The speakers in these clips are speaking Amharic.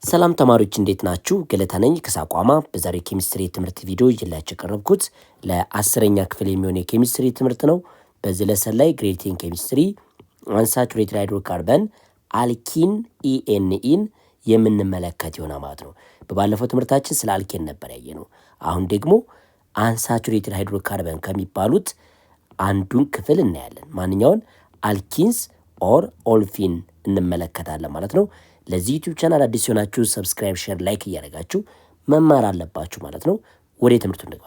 ሰላም ተማሪዎች እንዴት ናችሁ? ገለታ ነኝ ከሳቋማ። በዛሬ ኬሚስትሪ ትምህርት ቪዲዮ ይዤላችሁ የቀረብኩት ለ10ኛ ክፍል የሚሆን የኬሚስትሪ ትምህርት ነው። በዚህ ለሰን ላይ ግሬድ 10 ኬሚስትሪ አንሳቹሬትድ ሃይድሮካርበን አልኪን ኢኤንኢን የምንመለከት ይሆናል ማለት ነው። በባለፈው ትምህርታችን ስለ አልኬን ነበር ያየነው። አሁን ደግሞ አንሳቹሬትድ ሃይድሮካርበን ከሚባሉት አንዱን ክፍል እናያለን። ማንኛውን አልኪንስ ኦር ኦልፊን እንመለከታለን ማለት ነው። ለዚህ ዩቲዩብ ቻናል አዲስ ሆናችሁ ሰብስክራይብ፣ ሼር፣ ላይክ እያደረጋችሁ መማር አለባችሁ ማለት ነው። ወደ ትምህርቱ እንግባ።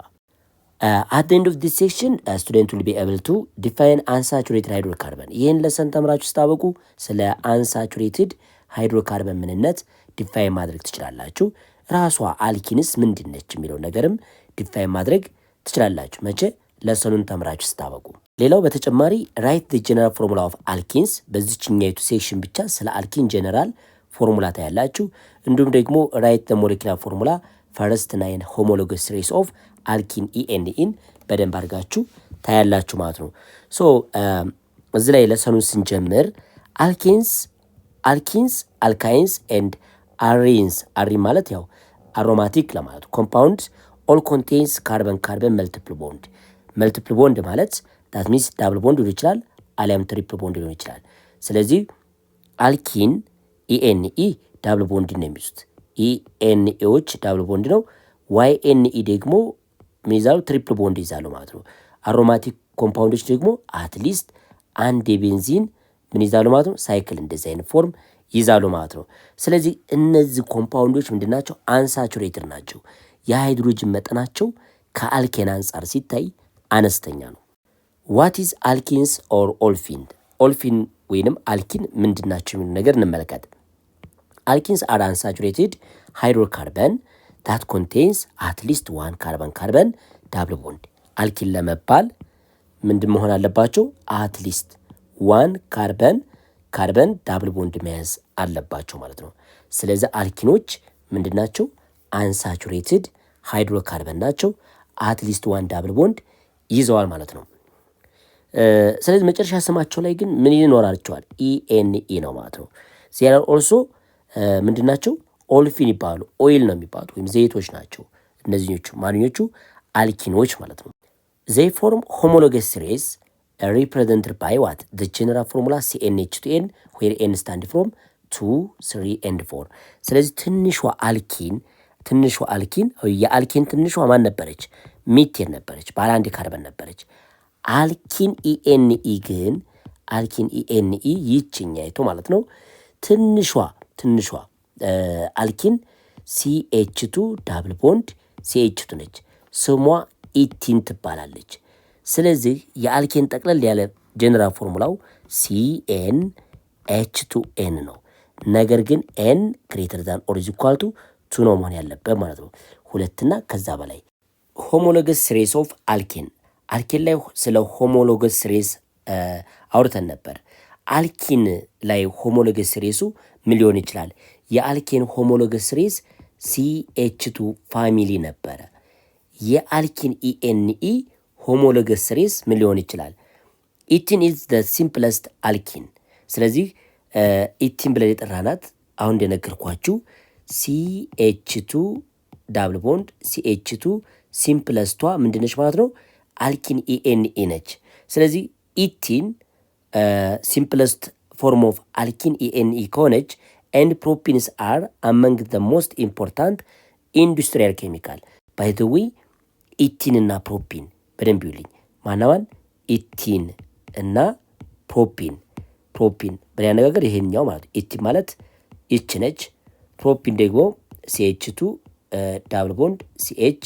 at the end of this section student will be able to define unsaturated hydrocarbon። ይህን ለሰን ተምራችሁ ስታበቁ ስለ unsaturated hydrocarbon ምንነት ዲፋይን ማድረግ ትችላላችሁ። ራሷ አልኪንስ ምንድነች የሚለው ነገርም ዲፋይን ማድረግ ትችላላችሁ መቼ ለሰኑን ተምራችሁ ስታበቁ። ሌላው በተጨማሪ ራይት the general formula of alkenes በዚህኛይቱ ሴክሽን ብቻ ስለ አልኪን ጀነራል ፎርሙላ ታያላችሁ። እንዲሁም ደግሞ ራይት the molecular formula first 9 homologous series of alkene ENEን በደንብ አድርጋችሁ ታያላችሁ ማለት ነው። ሶ እዚህ ላይ ለሰኑን ስንጀምር አልኪንስ አልካይንስ ኤንድ አሪንስ አሪን ማለት ያው አሮማቲክ ለማለት ኮምፓውንድ all contains carbon multiple bond ማለት that means double bond ሊሆን ይችላል አሊያም ትሪፕል ቦንድ ሊሆን ይችላል። ስለዚህ አልኪን ኢኤንኢ ዳብል ቦንድ ነው የሚይዙት። ኢኤንኤዎች ዳብል ቦንድ ነው። ዋይኤንኢ ደግሞ ምን ይዛሉ? ትሪፕል ቦንድ ይዛሉ ማለት ነው። አሮማቲክ ኮምፓውንዶች ደግሞ አትሊስት አንድ የቤንዚን ምን ይዛሉ ማለት ነው? ሳይክል እንደዚህ አይነት ፎርም ይዛሉ ማለት ነው። ስለዚህ እነዚህ ኮምፓውንዶች ምንድናቸው? አንሳቹሬትድ ናቸው። የሃይድሮጅን መጠናቸው ከአልኬን አንጻር ሲታይ አነስተኛ ነው። ዋት ኢዝ አልኪንስ ኦር ኦልፊን? ኦልፊን ወይንም አልኪን ምንድናቸው የሚሉ ነገር እንመለከት። አልኪንስ አር አንሳቹሬትድ ሃይድሮካርበን that contains at least one carbon double bond። አልኪን ለመባል ምንድን መሆን አለባቸው? አትሊስት ዋን ካርበን ዳብል ቦንድ መያዝ አለባቸው ማለት ነው። ስለዚህ አልኪኖች ምንድናቸው? አንሳቹሬትድ ሃይድሮካርበን ናቸው። አትሊስት ዋን ዳብል ቦንድ ይዘዋል ማለት ነው። ስለዚህ መጨረሻ ስማቸው ላይ ግን ምን ይኖራቸዋል? ኢኤንኢ ነው ማለት ነው። ዜር አር ኦልሶ ምንድናቸው? ኦልፊን ይባሉ። ኦይል ነው የሚባሉት ወይም ዘይቶች ናቸው። እነዚህኞቹ ማንኞቹ አልኪኖች ማለት ነው። ዘይ ፎርም ሆሞሎገስ ሲሪስ represented by what? the general formula CnH2n where n stand from 2 3 and 4። ስለዚህ ትንሿ አልኪን የአልኪን ትንሿ ማን ነበረች? ሚቴን ነበረች። ባለ አንድ ካርበን ነበረች። አልኪን ኢኤንኢ ግን ይችኛይቱ ማለት ነው ትንሿ አልኪን CH2 ዳብል ቦንድ CH2 ነች። ስሟ ኢቲን ትባላለች። ስለዚህ የአልኬን ጠቅለል ያለ ጀነራል ፎርሙላው CnH2n ነው። ነገር ግን n ግሬተር ዛን ኦር ኢዝ ኢኳል ቱ 2 ነው መሆን ያለበት ማለት ነው። ሁለትና ከዛ በላይ። ሆሞሎገስ ሲሪስ ኦፍ አልኬን ላይ ስለ ሆሞሎገስ ሲሪስ አውርተን ነበር። አልኪን ላይ ሆሞሎገስ ሲሪሱ ምን ሊሆን ይችላል? የአልኬን ሆሞሎገስ ሲሪስ CH2 ፋሚሊ ነበረ። የአልኪን ኢኤንኢ ሆሞሎገስ ሲሪስ ምን ሊሆን ይችላል? ኢቲን ኢዝ ዘ ሲምፕለስት አልኪን። ስለዚህ ኢቲን ብለን የጠራናት አሁን እንደነገርኳችሁ CH2 ዳብል ቦንድ CH2 ሲምፕለስቷ ምንድነች ማለት ነው? አልኪን ኢኤንኢ ነች። ስለዚህ ኢቲን ሲምፕለስት ፎርም ኦፍ አልኪን ኢኤንኢ ከሆነች and propines are among the most important industrial chemical። by the way ኢቲን እና ፕሮፒን በደንብ ይውልኝ። ማናማን? ኢቲን እና ፕሮፒን በሌላ አነጋገር ይሄኛው ማለት ኢቲን ማለት ይች ነች። ፕሮፒን ደግሞ CH2 ዳብል ቦንድ CH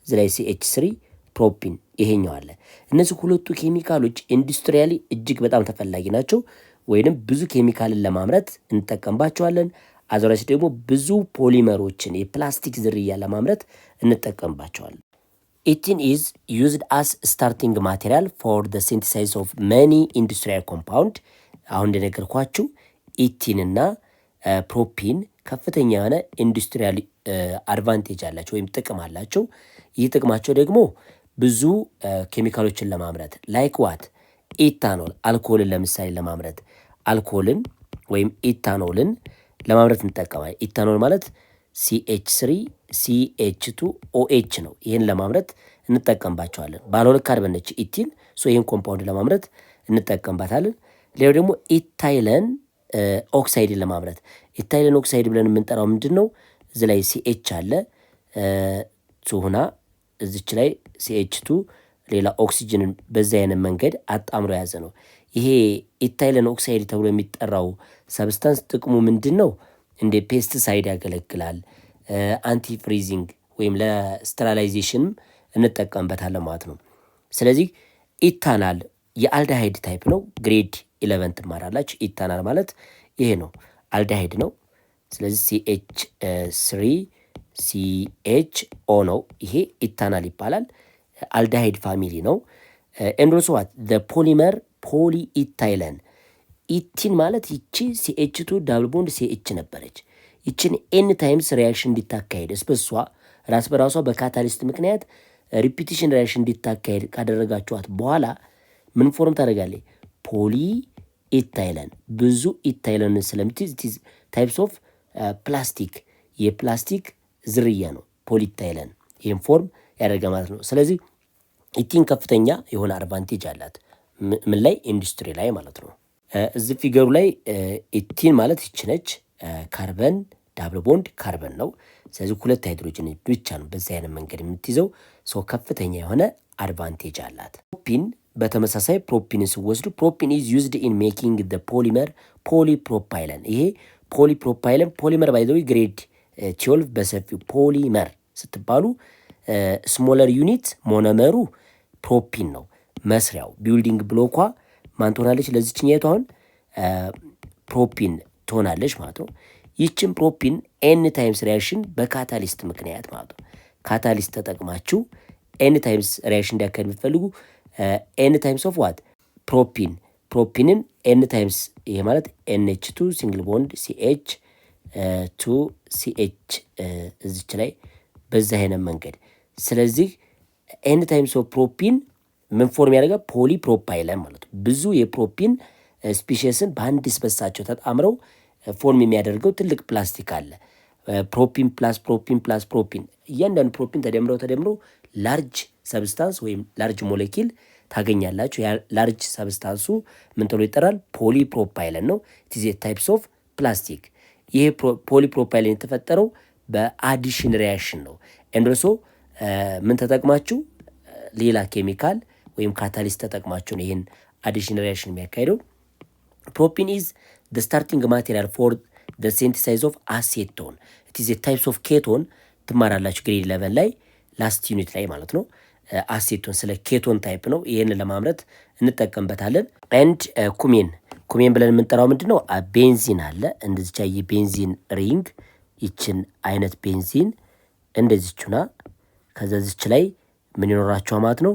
ላይ CH3 ፕሮፒን ይሄኛው አለ። እነዚህ ሁለቱ ኬሚካሎች ኢንዱስትሪያሊ እጅግ በጣም ተፈላጊ ናቸው። ወይንም ብዙ ኬሚካልን ለማምረት እንጠቀምባቸዋለን። አዘራች ደግሞ ብዙ ፖሊመሮችን የፕላስቲክ ዝርያ ለማምረት እንጠቀምባቸዋለን። ኢቲን ኢዝ ዩዝድ አስ ስታርቲንግ ማቴሪያል ፎር ዘ ሲንተሳይዝ ኦፍ መኒ ኢንዱስትሪያል ኮምፓውንድ። አሁን እንደነገርኳችሁ ኢቲን እና ፕሮፒን ከፍተኛ የሆነ ኢንዱስትሪያል አድቫንቴጅ አላቸው ወይም ጥቅም አላቸው። ይህ ጥቅማቸው ደግሞ ብዙ ኬሚካሎችን ለማምረት ላይክ ዋት? ኢታኖል አልኮልን ለምሳሌ ለማምረት አልኮልን ወይም ኢታኖልን ለማምረት እንጠቀማለን። ኢታኖል ማለት CH3 CH2 OH ነው። ይህን ለማምረት እንጠቀምባቸዋለን። ባለ 2 ካርበን ነች ኢቲን። ይህን ኮምፓውንድ ለማምረት እንጠቀምባታለን። ሌላው ደግሞ ኢታይለን ኦክሳይድን ለማምረት ኢታይለን ኦክሳይድ ብለን የምንጠራው ምንድን ነው? እዚህ ላይ CH አለ ቱሁና እዚች ላይ CH2 ሌላ ኦክሲጅንን በዛ አይነት መንገድ አጣምሮ የያዘ ነው። ይሄ ኢታይለን ኦክሳይድ ተብሎ የሚጠራው ሰብስታንስ ጥቅሙ ምንድን ነው? እንደ ፔስቲሳይድ ያገለግላል። አንቲ ፍሪዚንግ ወይም ለስተራላይዜሽንም እንጠቀምበታለን ማለት ነው። ስለዚህ ኢታናል የአልዳሃይድ ታይፕ ነው። ግሬድ 11 ትማራላችሁ። ኢታናል ማለት ይሄ ነው፣ አልዳሃይድ ነው። ስለዚህ CH3CHO ነው። ይሄ ኢታናል ይባላል። አልዳሃይድ ፋሚሊ ነው። ኤንድ ኦልሶ ዋት ዘ ፖሊመር ፖሊ ኢታይለን ኢቲን ማለት ይቺ CH2 ዳብል ቦንድ CH ነበረች። ይችን ኤን ታይምስ ሪያክሽን እንዲታካሄድ እስበሷ ራስ በራሷ በካታሊስት ምክንያት ሪፒቲሽን ሪያክሽን እንዲታካሄድ ካደረጋችኋት በኋላ ምን ፎርም ታደርጋለች? ፖሊ ኢታይለን ብዙ ኢታይለንን ስለምትይዝ ኢት ኢዝ ታይፕስ ኦፍ ፕላስቲክ የፕላስቲክ ዝርያ ነው ፖሊታይለን። ይህም ፎርም ያደርገ ማለት ነው። ስለዚህ ኢቲን ከፍተኛ የሆነ አድቫንቴጅ አላት። ምን ላይ? ኢንዱስትሪ ላይ ማለት ነው። እዚህ ፊገሩ ላይ ኢቲን ማለት ይች ነች። ካርበን ዳብል ቦንድ ካርበን ነው። ስለዚህ 2 ሃይድሮጅን ብቻ ነው በዚህ አይነት መንገድ የምትይዘው። ከፍተኛ የሆነ አድቫንቴጅ አላት። ፕሮፒን በተመሳሳይ ፕሮፒንን ስወስዱ ፕሮፒን ኢዝ ዩዝድ ኢን ሜኪንግ ዘ ፖሊመር ፖሊፕሮፓይለን። ይሄ ፖሊፕሮፓይለን ፖሊመር ባይ ዘ ዌይ ግሬድ 12 በሰፊው ፖሊመር ስትባሉ ስሞለር ዩኒት ሞኖመሩ ፕሮፒን ነው። መስሪያው ቢልዲንግ ብሎኳ ማን ትሆናለች? ለዚችኛይቱ አሁን ፕሮፒን ትሆናለች ማለት ነው። ይችን ፕሮፒን ኤን ታይምስ ሪያክሽን በካታሊስት ምክንያት ማለት ነው። ካታሊስት ተጠቅማችሁ ኤን ታይምስ ሪያክሽን እንዲያካሄድ የምትፈልጉ ኤን ታይምስ ኦፍ ዋት ፕሮፒንን ኤን ታይምስ ይሄ ማለት NH2 ሲንግል ቦንድ CH2 CH እዚች ላይ በዛ አይነት መንገድ። ስለዚህ ኤን ታይምስ ኦፍ ፕሮፒን ምን ፎርም ያደርጋል? ፖሊፕሮፓይለን ማለት ነው። ብዙ የፕሮፒን ስፒሽስን በአንድ ስበሳቸው ተጣምረው ፎርም የሚያደርገው ትልቅ ፕላስቲክ አለ። ፕሮፒን ፕላስ ፕሮፒን ፕላስ ፕሮፒን እያንዳንዱ ፕሮፒን ተደምረው ላርጅ ሰብስታንስ ወይም ላርጅ ሞለኪል ታገኛላችሁ። ላርጅ ሰብስታንሱ ምን ተብሎ ይጠራል? ፖሊፕሮፓይለን ነው። ኢትዝ ታይፕስ ኦፍ ፕላስቲክ። ይሄ ፖሊፕሮፓይለን የተፈጠረው በአዲሽን ሪያክሽን ነው። ኤንድሶ ምን ተጠቅማችሁ ሌላ ኬሚካል ወይም ካታሊስት ተጠቅማችሁ ነው ይህን አዲሽን ሪያክሽን የሚያካሂደው። ፕሮፒን ኢዝ the starting material for the synthesis of acetone. it is a types of ketone ትማራላችሁ ግሬድ 11 ላይ ላስት ዩኒት ላይ ማለት ነው። አሴቶን ስለ ኬቶን ታይፕ ነው። ይህን ለማምረት እንጠቀምበታለን። ኤንድ ኩሜን ብለን የምንጠራው ምንድን ነው? ቤንዚን አለ። እንደዚቻ የቤንዚን ሪንግ ይችን አይነት ቤንዚን እንደዚችና ከዛ ዚች ላይ ምን ይኖራቸዋል ማለት ነው?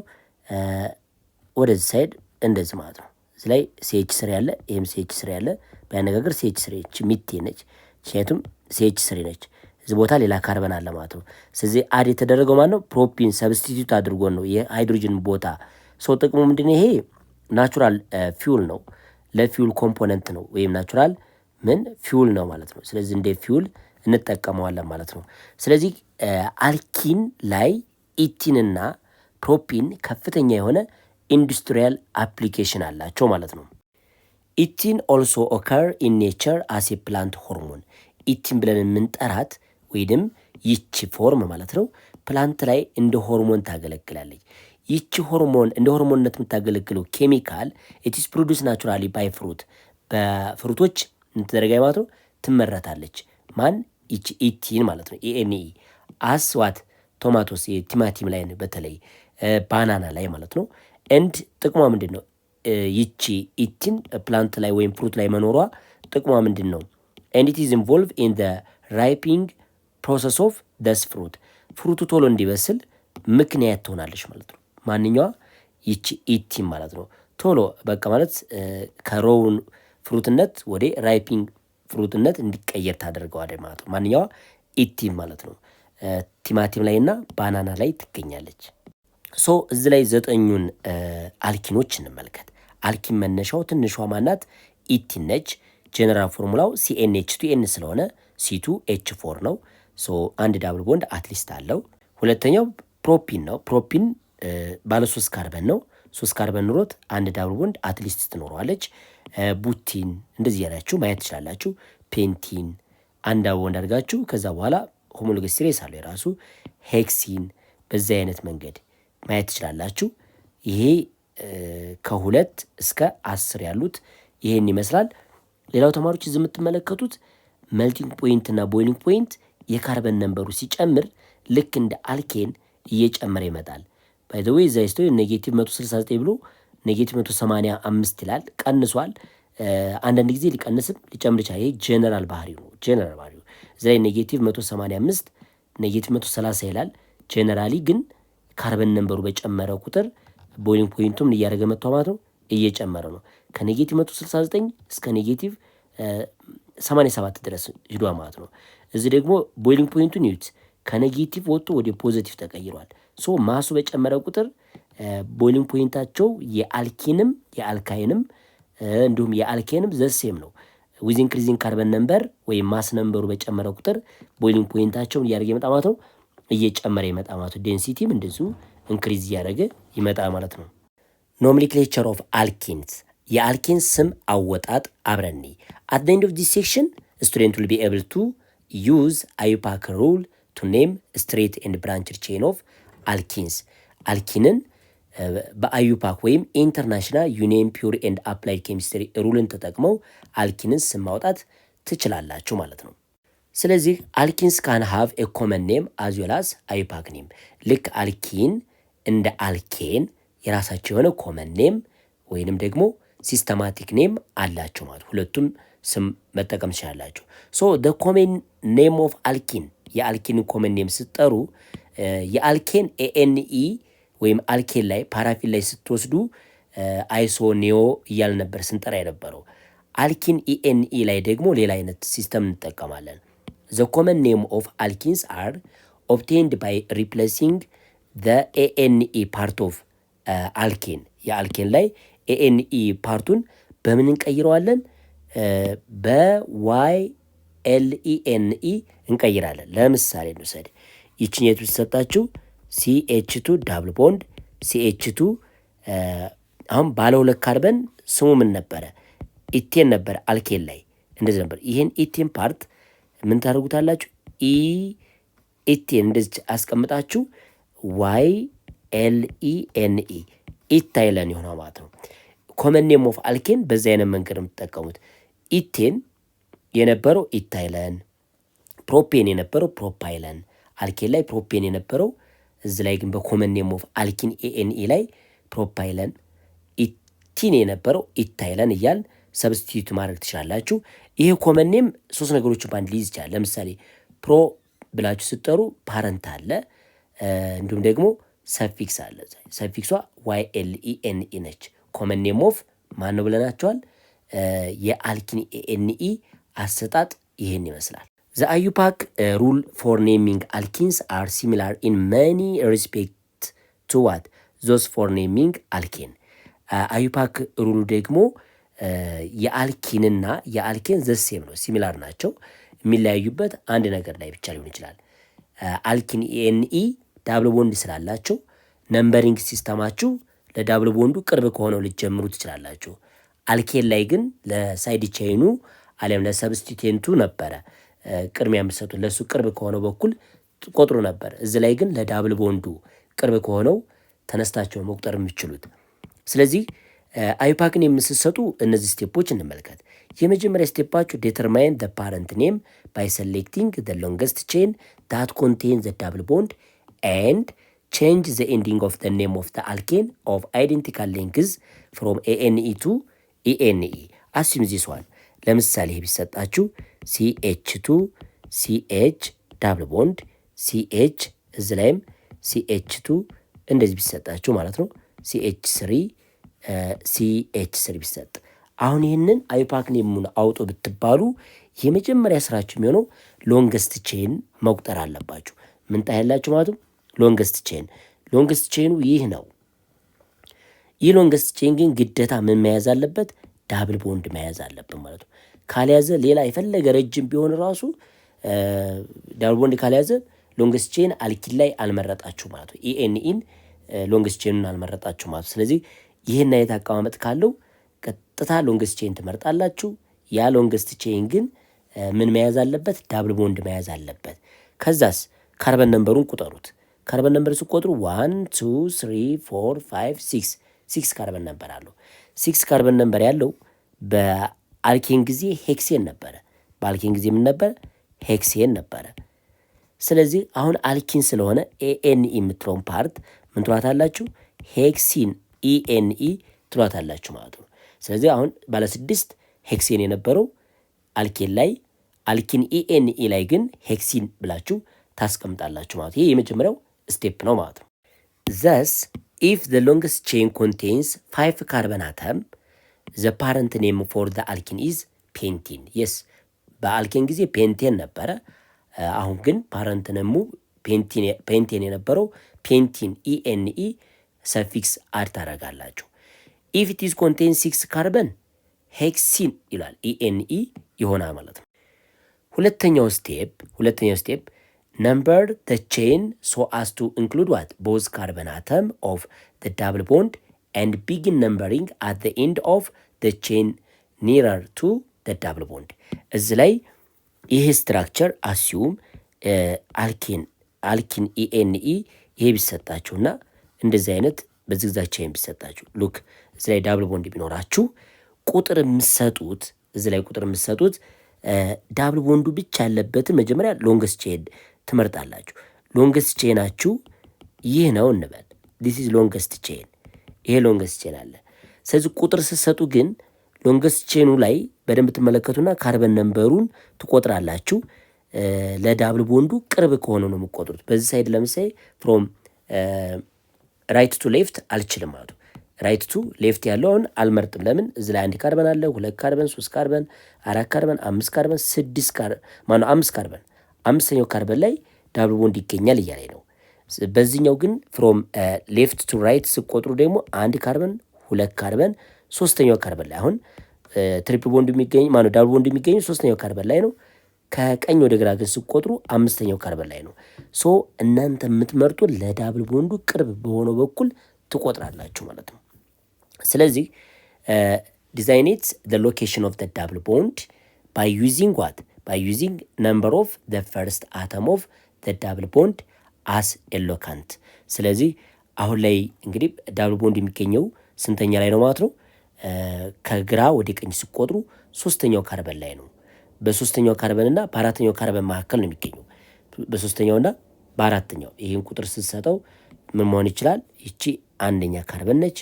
ወደዚህ ሳይድ እንደዚህ ማለት ነው። እዚህ ላይ CH3 ያለ ይሄም CH3 ያለ በያነጋገር CH3 ሚቴ ነች። ምክንያቱም CH3 ነች። እዚህ ቦታ ሌላ ካርበን አለ ማለት ነው። ስለዚህ አድ የተደረገው ማለት ነው ፕሮፒን ሰብስቲቱት አድርጎ ነው የሃይድሮጅን ቦታ። ጥቅሙ ምንድን ነው? ይሄ ናቹራል ፊውል ነው። ለፊውል ኮምፖነንት ነው ወይም ናቹራል ፊውል ነው ማለት ነው። ስለዚህ እንደ ፊውል እንጠቀመዋለን ማለት ነው። ስለዚህ አልኪን ላይ ኢቲንና ፕሮፒን ከፍተኛ የሆነ ኢንዱስትሪያል አፕሊኬሽን አላቸው ማለት ነው። ኢቲን ኦልሶ ኦከር ኢን ኔቸር አስ ኤ ፕላንት ሆርሞን። ኢቲን ብለን የምንጠራት ወይም ይቺ ፎርም ማለት ነው ፕላንት ላይ እንደ ሆርሞን ታገለግላለች። ይቺ ሆርሞን እንደ ሆርሞንነት የምታገለግለው ኬሚካል ኢትስ ፕሮዱስ ናቹራሊ ባይ ፍሩት፣ በፍሩቶች ተደረጋይ ማለት ነው ትመረታለች። ማን? ይቺ ኢቲን ማለት ነው። ኤንኢ አስዋት ቶማቶስ ቲማቲም ላይ በተለይ ባናና ላይ ማለት ነው። ኤንድ ጥቅሟ ምንድን ነው? ይቺ ኢቲን ፕላንት ላይ ወይም ፍሩት ላይ መኖሯ ጥቅሟ ምንድን ነው? ኤንድ ኢት ኢዝ ኢንቮልቭ ኢን ዘ ራይፒንግ ፕሮሰስ ኦፍ ደስ ፍሩት፣ ፍሩቱ ቶሎ እንዲበስል ምክንያት ትሆናለች ማለት ነው። ማንኛዋ? ይቺ ኢቲን ማለት ነው። ቶሎ በቃ ማለት ከሮውን ፍሩትነት ወደ ራይፒንግ ፍሩትነት እንዲቀየር ታደርገዋለች ማለት ነው። ማንኛዋ? ኢቲን ማለት ነው። ቲማቲም ላይ እና ባናና ላይ ትገኛለች። እዚህ ላይ 9ኙን አልኪኖች እንመልከት። አልኪን መነሻው ትንሿ ማናት? ኢቲን ነች። ጀነራል ፎርሙላው CnH2n ስለሆነ C2H4 ነው። ሶ አንድ ዳብል ቦንድ አትሊስት አለው። ሁለተኛው ፕሮፒን ነው። ፕሮፒን ባለ 3 ካርበን ነው። 3 ካርበን ኑሮት አንድ ዳብል ቦንድ አትሊስት ትኖረዋለች። ቡቲን እንደዚህ ያላችሁ ማየት ትችላላችሁ። ፔንቲን አንድ ዳብል ቦንድ አድርጋችሁ ከዛ በኋላ ሆሞሎገስ ሲሪስ አለው የራሱ። ሄክሲን በዚህ አይነት መንገድ ማየት ትችላላችሁ። ይሄ ከ2 እስከ 10 ያሉት ይሄን ይመስላል። ሌላው ተማሪዎች እዚህ የምትመለከቱት ሜልቲንግ ፖይንት እና ቦይሊንግ ፖይንት የካርበን ነምበሩ ሲጨምር ልክ እንደ አልኬን እየጨመረ ይመጣል። ባይ ዘ ዌይ ዛይስቶ ኔጌቲቭ 169 ብሎ ኔጌቲቭ 185 ይላል፣ ቀንሷል። አንዳንድ ጊዜ ሊቀንስም ሊጨምር ይችላል። ይሄ ጀነራል ባህሪው ነው። ጀነራል ባህሪው እዚህ ላይ ኔጌቲቭ 185 ኔጌቲቭ 130 ይላል። ጀነራሊ ግን ካርበን ነምበሩ በጨመረ ቁጥር ቦይሊንግ ፖይንቱም እያደረገ መጥቷ ማለት ነው፣ እየጨመረ ነው። ከኔጌቲቭ 169 እስከ ኔጌቲቭ 87 ድረስ ሂዷ ማለት ነው። እዚህ ደግሞ ቦይሊንግ ፖይንቱን ይዩት፣ ከኔጌቲቭ ወጥቶ ወደ ፖዚቲቭ ተቀይሯል። ሶ ማሱ በጨመረ ቁጥር ቦይሊንግ ፖይንታቸው የአልኪንም የአልካይንም እንዲሁም የአልኬንም ዘሴም ነው። ዊዝ ኢንክሪዚንግ ካርበን ነምበር ወይም ማስ ነምበሩ በጨመረ ቁጥር ቦይሊንግ ፖይንታቸውን እያደረገ ይመጣ ማለት ነው፣ እየጨመረ ይመጣ ማለት ነው። ዴንሲቲም እንደዚሁ ኢንክሪዝ እያደረገ ይመጣ ማለት ነው። ኖሜንክሌቸር ኦፍ አልኪንስ የአልኬን ስም አወጣጥ አብረን አት ዘ ኤንድ ኦፍ ዲስ ሴክሽን ስቱደንት ዊል ቢ ኤብል ቱ ዩዝ አዩፓክ ሩል ቱ ኔም ስትሬት ኤንድ ብራንችድ ቼን ኦፍ አልኪንስ። አልኪንን በአዩፓክ ወይም ኢንተርናሽናል ዩኒየን ፒውር ኤንድ አፕላይድ ኬሚስትሪ ሩልን ተጠቅመው አልኪንን ስም ማውጣት ትችላላችሁ ማለት ነው። ስለዚህ አልኪንስ ካን ሃቭ ኤ ኮመን ኔም አዝ ዌል አዝ አዩፓክ ኔም። ልክ አልኪን እንደ አልኬን የራሳቸው የሆነ ኮመን ኔም ወይንም ደግሞ ሲስተማቲክ ኔም አላቸው ማለት ሁለቱም ስም መጠቀም ትችላላችሁ። ሶ ደ ኮመን ኔም ኦፍ አልኪን የአልኪን ኮመን ኔም ስትጠሩ የአልኬን ኤኤንኢ ወይም አልኬን ላይ ፓራፊን ላይ ስትወስዱ አይሶ ኔዮ እያል ነበር ስንጠራ የነበረው። አልኪን ኢኤንኢ ላይ ደግሞ ሌላ አይነት ሲስተም እንጠቀማለን። ዘ ኮመን ኔም ኦፍ አልኪንስ አር ኦብቴንድ ባይ ሪፕሌሲንግ ዘ ኤኤንኢ ፓርት ኦፍ አልኬን። የአልኬን ላይ ኤኤንኢ ፓርቱን በምን እንቀይረዋለን? በዋይ ኤልኢኤንኢ እንቀይራለን። ለምሳሌ እንውሰድ። ይችን የቱ ሲሰጣችሁ CH2 ዳብል ቦንድ CH2 አሁን ባለ 2 ካርበን ስሙ ምን ነበረ? ኢቴን ነበር። አልኬን ላይ እንደዚህ ነበር። ይሄን ኢቴን ፓርት ምን ታደርጉታላችሁ? ኢቴን እንደዚህ አስቀምጣችሁ ዋይ ኤልኢኤንኢ ኢታይለን ይሆናል ማለት ነው። ኮመን ኔም ኦፍ አልኬን በዚህ አይነት መንገድ የምትጠቀሙት። ኢቴን የነበረው ኢታይለን፣ ፕሮፔን የነበረው ፕሮፓይለን፣ አልኬን ላይ ፕሮፔን የነበረው እዚህ ላይ ግን በኮመን ኔም ኦፍ አልኪን ኤኤንኢ ላይ ፕሮፓይለን፣ ኢቲን የነበረው ኢታይለን እያል ሰብስቲቱት ማድረግ ትችላላችሁ። ይሄ ኮመን ኔም 3 ነገሮችን በአንድ ሊይዝ ይችላል። ለምሳሌ ፕሮ ብላችሁ ስትጠሩ ፓረንት አለ፣ እንዲሁም ደግሞ ሰፊክስ አለ። ሰፊክሷ YLENE ነች። ኮመን ኔም ኦፍ ማን ነው ብለናቸዋል? የአልኪን ኤኤንኢ አሰጣጥ ይህን ይመስላል። ዘ አዩፓክ ሩል ፎር ኔሚንግ አልኪንስ አር ሲሚላር ኢን መኒ ሪስፔክት ቱ ዋት ዞስ ፎር ኔሚንግ አልኬን። አዩፓክ ሩሉ ደግሞ የአልኪንና የአልኬን ዘሴም ነው፣ ሲሚላር ናቸው። የሚለያዩበት አንድ ነገር ላይ ብቻ ሊሆን ይችላል። አልኪን ኤኤንኢ ዳብል ቦንድ ስላላቸው ነምበሪንግ ሲስተማችሁ ለዳብል ቦንዱ ቅርብ ከሆነው ልትጀምሩ ትችላላችሁ። አልኬን ላይ ግን ለሳይድ ቼይኑ አሊያም ለሰብስቲቴንቱ ነበረ ቅድሚያ የምትሰጡት፣ ለሱ ቅርብ ከሆነው በኩል ቆጥሩ ነበር። እዚህ ላይ ግን ለዳብል ቦንዱ ቅርብ ከሆነው ተነስታቸውን መቁጠር የምትችሉት። ስለዚህ አዩፓክን የምትሰጡ እነዚህ ስቴፖች እንመልከት። የመጀመሪያ ስቴፓችሁ ዴተርማይን ዘ ፓረንት ኔም ባይ ሰሌክቲንግ ዘ ሎንገስት ቼን ዳት ኮንቴን ዘ ዳብል ቦንድ ኤንድ change the ending of the name of the alkane of identical lengths from ANE to ENE. Assume this one. ለምሳሌ ቢሰጣችሁ CH2 CH double bond CH እዚህ ላይም CH2 እንደዚህ ቢሰጣችሁ ማለት ነው። CH3 CH3 ቢሰጥ አሁን ይህንን አዩፓክ ኔሙን አውጡ ብትባሉ የመጀመሪያ ስራችሁ የሚሆነው ሎንገስት ቼን መቁጠር አለባችሁ። ምን ታያላችሁ ማለት ነው? ሎንገስት ቼኑ ይህ ነው። ይህ ሎንገስት ቼን ግን ግዴታ ምን መያዝ አለበት? ዳብል ቦንድ መያዝ አለብን ማለት ነው። ካልያዘ ሌላ የፈለገ ረጅም ቢሆን ራሱ ዳብል ቦንድ ካልያዘ ሎንግስት ቼን አልኪን ላይ አልመረጣችሁ ማለት ነው። ኢኤንኢን ሎንግስት ቼንን አልመረጣችሁ ማለት ነው። ስለዚህ ይህን አይነት አቀማመጥ ካለው ቀጥታ ሎንግስት ቼን ትመርጣላችሁ። ያ ሎንግስት ቼን ግን ምን መያዝ አለበት? ዳብል ቦንድ መያዝ አለበት። ከዛስ ካርበን ነምበሩን ቁጠሩት። ካርበን ነምበር ሲቆጥሩ 1 2 3 4 5 6 6 ካርበን ነምበር አለው። 6 ካርበን ነምበር ያለው በአልኬን ጊዜ ሄክሴን ነበረ። በአልኬን ጊዜ ምን ነበር? ሄክሴን ነበረ። ስለዚህ አሁን አልኪን ስለሆነ ኤኤንኢ የምትለውን ፓርት ምን ትሏታላችሁ? ሄክሲን ኢኤንኢ ትሏታላችሁ ማለት ነው። ስለዚህ አሁን ባለ 6 ሄክሴን የነበረው አልኬን ላይ አልኪን ኢኤንኢ ላይ ግን ሄክሲን ብላችሁ ታስቀምጣላችሁ ማለት ነው። ይሄ የመጀመሪያው ስቴፕ ነው ማለት ነው። thus if the longest chain contains 5 carbon atom the parent name for the alkene is pentene. yes በአልኬን ጊዜ ፔንቴን ነበረ። አሁን ግን ፓረንት ነሙ ፔንቴን የነበረው ፔንቲን ኢኤንኢ ሰፊክስ አድ ታደርጋላችሁ። if it is contains 6 carbon ሄክሲን ይላል ኢኤንኢ ይሆናል ማለት ነው። ሁለተኛው ስቴፕ number the chain so as to include what? both carbon atom of the double bond and begin numbering at the end of the chain nearer to the double bond. እዚህ ላይ ይሄ ስትራክቸር አሲዩም አልኪን ኢኤንኢ ይሄ ቢሰጣችሁና እንደዚህ አይነት በዝግዛግ ቼን ቢሰጣችሁ ሉክ እዚህ ላይ ዳብል ቦንድ ቢኖራችሁ ቁጥር የምትሰጡት ዳብል ቦንዱ ብቻ ያለበትን መጀመሪያ ሎንግስት ቼን ትመርጣላችሁ። ሎንግስት ቼናችሁ ይህ ነው እንበል። ዲስ ኢዝ ሎንግስት ቼን። ይሄ ሎንግስት ቼን አለ። ስለዚህ ቁጥር ስትሰጡ ግን ሎንግስት ቼኑ ላይ በደንብ ትመለከቱና ካርበን ነምበሩን ትቆጥራላችሁ። ለዳብል ቦንዱ ቅርብ ከሆነ ነው የምትቆጥሩት። በዚህ ሳይድ ለምሳሌ ፍሮም ራይት ቱ ሌፍት አልችልም ማለት ነው። ራይት ቱ ሌፍት ያለውን አልመርጥም። ለምን? እዚህ ላይ 1 ካርበን አለ፣ 2 ካርበን፣ 3 ካርበን፣ 4 ካርበን፣ 5 ካርበን፣ 5 ካርበን፣ አምስተኛው ካርበን ላይ ዳብል ቦንድ ይገኛል እያለኝ ነው። በዚህኛው ግን ፍሮም ሌፍት ቱ ራይት ስቆጥሩ ደግሞ 1 ካርበን፣ 2 ካርበን፣ ሶስተኛው ካርበን ላይ አሁን ትሪፕል ቦንድ የሚገኝ ዳብል ቦንድ የሚገኝ ሶስተኛው ካርበን ላይ ነው። ከቀኝ ወደ ግራ ግን ስቆጥሩ 5ኛው ካርበን ላይ ነው። ሶ እናንተ የምትመርጡ ለዳብል ቦንዱ ቅርብ በሆነው በኩል ትቆጥራላችሁ ማለት ነው። ስለዚህ ዲዛይኔት the location of the double bond by using what? by using number of the first atom of the double bond as a locant. ስለዚህ አሁን ላይ እንግዲህ ዳብል ቦንድ የሚገኘው ስንተኛ ላይ ነው ማለት ነው? ከግራ ወደ ቀኝ ሲቆጥሩ 3ኛው ካርበን ላይ ነው። በ3ኛው ካርበን እና በ4ኛው ካርበን መካከል ነው የሚገኘው። በ3ኛውና በ4ኛው ይህን ቁጥር ስትሰጠው ምን መሆን ይችላል? ይቺ 1ኛ ካርበን ነች፣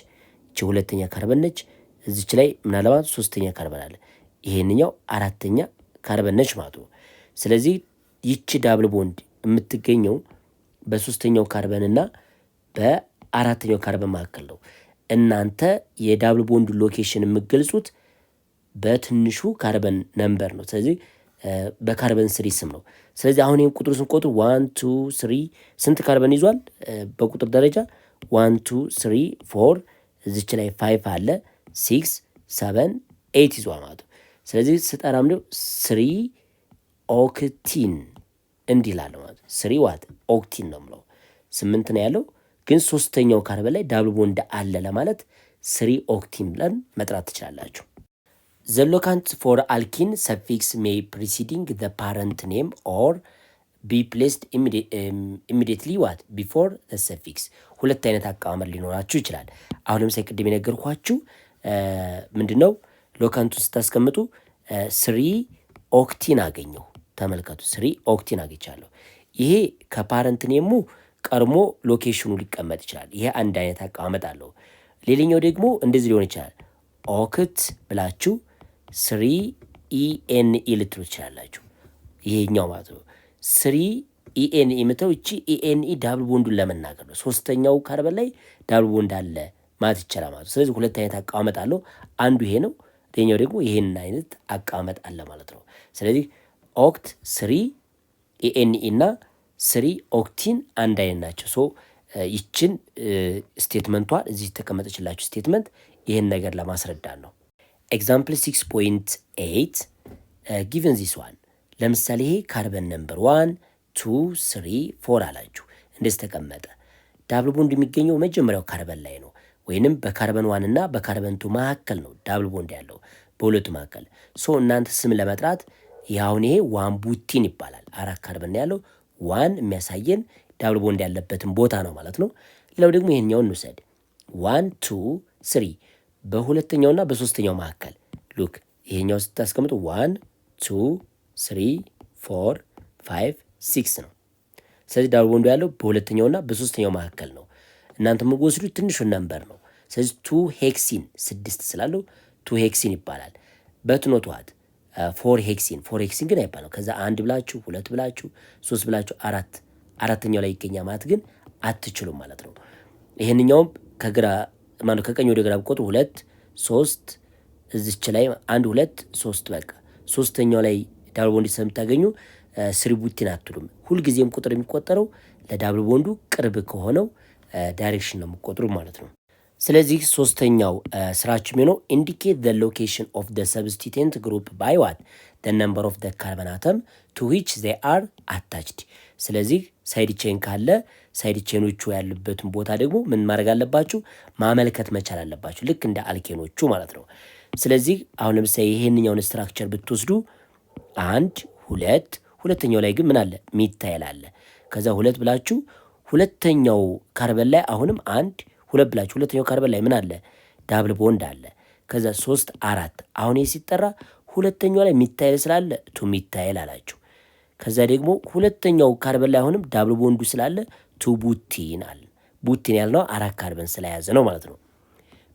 ይቺ 2ኛ ካርበን ነች። እዚች ላይ ምናልባት 3ኛ ካርበን አለ። ይሄንኛው 4ኛ ካርበን ነች ማለት ነው። ስለዚህ ይቺ ዳብል ቦንድ የምትገኘው በ3ኛው ካርበን እና በ4ኛው ካርበን መካከል ነው። እናንተ የዳብል ቦንድ ሎኬሽን የምትገልጹት በትንሹ ካርበን ነምበር ነው። ስለዚህ በካርበን ስሪ ስም ነው። ስለዚህ አሁን ይህን ቁጥሩ ስንቆጥር 1 2 3 ስንት ካርበን ይዟል? በቁጥር ደረጃ 1 2 3 4 እዚች ላይ 5 አለ 6 7 8 ይዟል ማለት ነው። ስለዚህ ስጠራም ነው 3 ኦክቲን እንዲህ ላለ ማለት ነው። 3 ዋት ኦክቲን ነው የምለው 8 ነው ያለው፣ ግን 3ኛው ካርበን ላይ ዳብል ቦንድ አለ ለማለት 3 ኦክቲን ብለን መጥራት ትችላላችሁ። The locant for alkene suffix may preceding the parent name or be placed immediately what? before the suffix. ሁለት አይነት አቀማመጥ ሊኖራችሁ ይችላል። አሁን ለምሳሌ ቅድም የነገርኳችሁ ምንድነው ሎካንቱን ስታስቀምጡ 3 ኦክቲን አገኘሁ። ተመልከቱ 3 ኦክቲን አግኝቻለሁ። ይሄ ከፓረንት ኔሙ ቀድሞ ሎኬሽኑ ሊቀመጥ ይችላል። ይሄ አንድ አይነት አቀማመጥ አለው። ሌላኛው ደግሞ እንደዚህ ሊሆን ይችላል። ኦክት ብላችሁ 3 ኢኤንኢ ልትሉ ትችላላችሁ። ይሄኛው ማለት ነው 3 ኢኤንኢ የምትለው እቺ ኢኤንኢ ዳብል ቦንዱን ለመናገር ነው። 3ኛው ካርበን ላይ ዳብል ቦንድ አለ ማለት ይቻላል ማለት ነው። ስለዚህ ሁለት አይነት አቀማመጥ አለው። አንዱ ይሄ ነው፣ ሌላኛው ደግሞ ይሄን አይነት አቀማመጥ አለ ማለት ነው። ስለዚህ ኦክት 3 ኢኤንኢ እና 3 ኦክቲን አንድ አይነት ናቸው። ሶ ይችን ስቴትመንቷን እዚህ ተቀመጠችላችሁ ስቴትመንት ይሄን ነገር ለማስረዳት ነው። ኤግዛምፕል 6.8 ጊቨን ዚስ ዋን ለምሳሌ ይሄ ካርበን ነምበር 1 2 3 4 አላችሁ እንደዚህ ተቀመጠ። ዳብል ቦንድ የሚገኘው መጀመሪያው ካርበን ላይ ነው፣ ወይንም በካርበን 1 እና በካርበን 2 መካከል ነው ዳብል ቦንድ ያለው በሁለቱ መካከል። ሶ እናንተ ስም ለመጥራት ያሁን ይሄ ዋን ቡቲን ይባላል። 4 ካርበን ያለው ዋን የሚያሳየን ዳብል ቦንድ ያለበትን ቦታ ነው ማለት ነው። ሌላው ደግሞ ይሄኛውን እንውሰድ 1 2 3 በሁለተኛውና በሶስተኛው መካከል ሉክ ይሄኛው ስታስቀምጡ 1 2 3 4 5 6 ነው። ስለዚህ ዳብል ቦንዱ ያለው በሁለተኛውና በሶስተኛው መካከል ነው። እናንተ የምትወስዱት ትንሹን ነምበር ነው። ስለዚህ 2 ሄክሲን 6 ስላለው 2 ሄክሲን ይባላል። በትኖት ዋት 4 ሄክሲን 4 ሄክሲን ግን አይባልም። ከዛ 1 ብላችሁ 2 ብላችሁ 3 ብላችሁ አራተኛው ላይ ይገኛል ማለት ግን አትችሉም ማለት ነው። ይሄንኛውም ከግራ ማለት ከቀኝ ወደ ግራ ብቆጥሩ 2 3 እዚች ላይ 1 2 3 በቃ ሶስተኛው ላይ ዳብል ቦንድ ስለምታገኙ ስሪ ቡቲን አትሉም። ሁልጊዜም ቁጥር የሚቆጠረው ለዳብል ቦንዱ ቅርብ ከሆነው ዳይሬክሽን ነው የሚቆጥሩ ማለት ነው። ስለዚህ ሶስተኛው ስራችን የሚሆነው ኢንዲኬት ዘ ሎኬሽን ኦፍ ዘ ሰብስቲቴንት ግሩፕ ባይ ዋት ዘ ነምበር ኦፍ ዘ ካርበን አተም ቱ ዊች ዜ አር አታችድ። ስለዚህ ሳይድ ቼን ካለ ሳይድ ቼኖቹ ያሉበትን ቦታ ደግሞ ምን ማድረግ አለባችሁ? ማመልከት መቻል አለባችሁ፣ ልክ እንደ አልኬኖቹ ማለት ነው። ስለዚህ አሁን ለምሳሌ ይሄንኛውን ስትራክቸር ብትወስዱ 1 2 ሁለተኛው ላይ ግን ምን አለ? ሚታይል አለ። ከዛ 2 ብላችሁ ሁለተኛው ካርበን ላይ አሁንም 1 2 ብላችሁ ሁለተኛው ካርበን ላይ ምን አለ? ዳብል ቦንድ አለ። ከዛ 3 4 አሁን ይሄ ሲጠራ ሁለተኛው ላይ ሚታይል ስላለ ቱ ሚታይል አላችሁ። ከዛ ደግሞ ሁለተኛው ካርበን ላይ አሁንም ዳብል ቦንዱ ስላለ ቱ ቡቲን አለ። ቡቲን ያልነው 4 ካርበን ስለያዘ ነው ማለት ነው።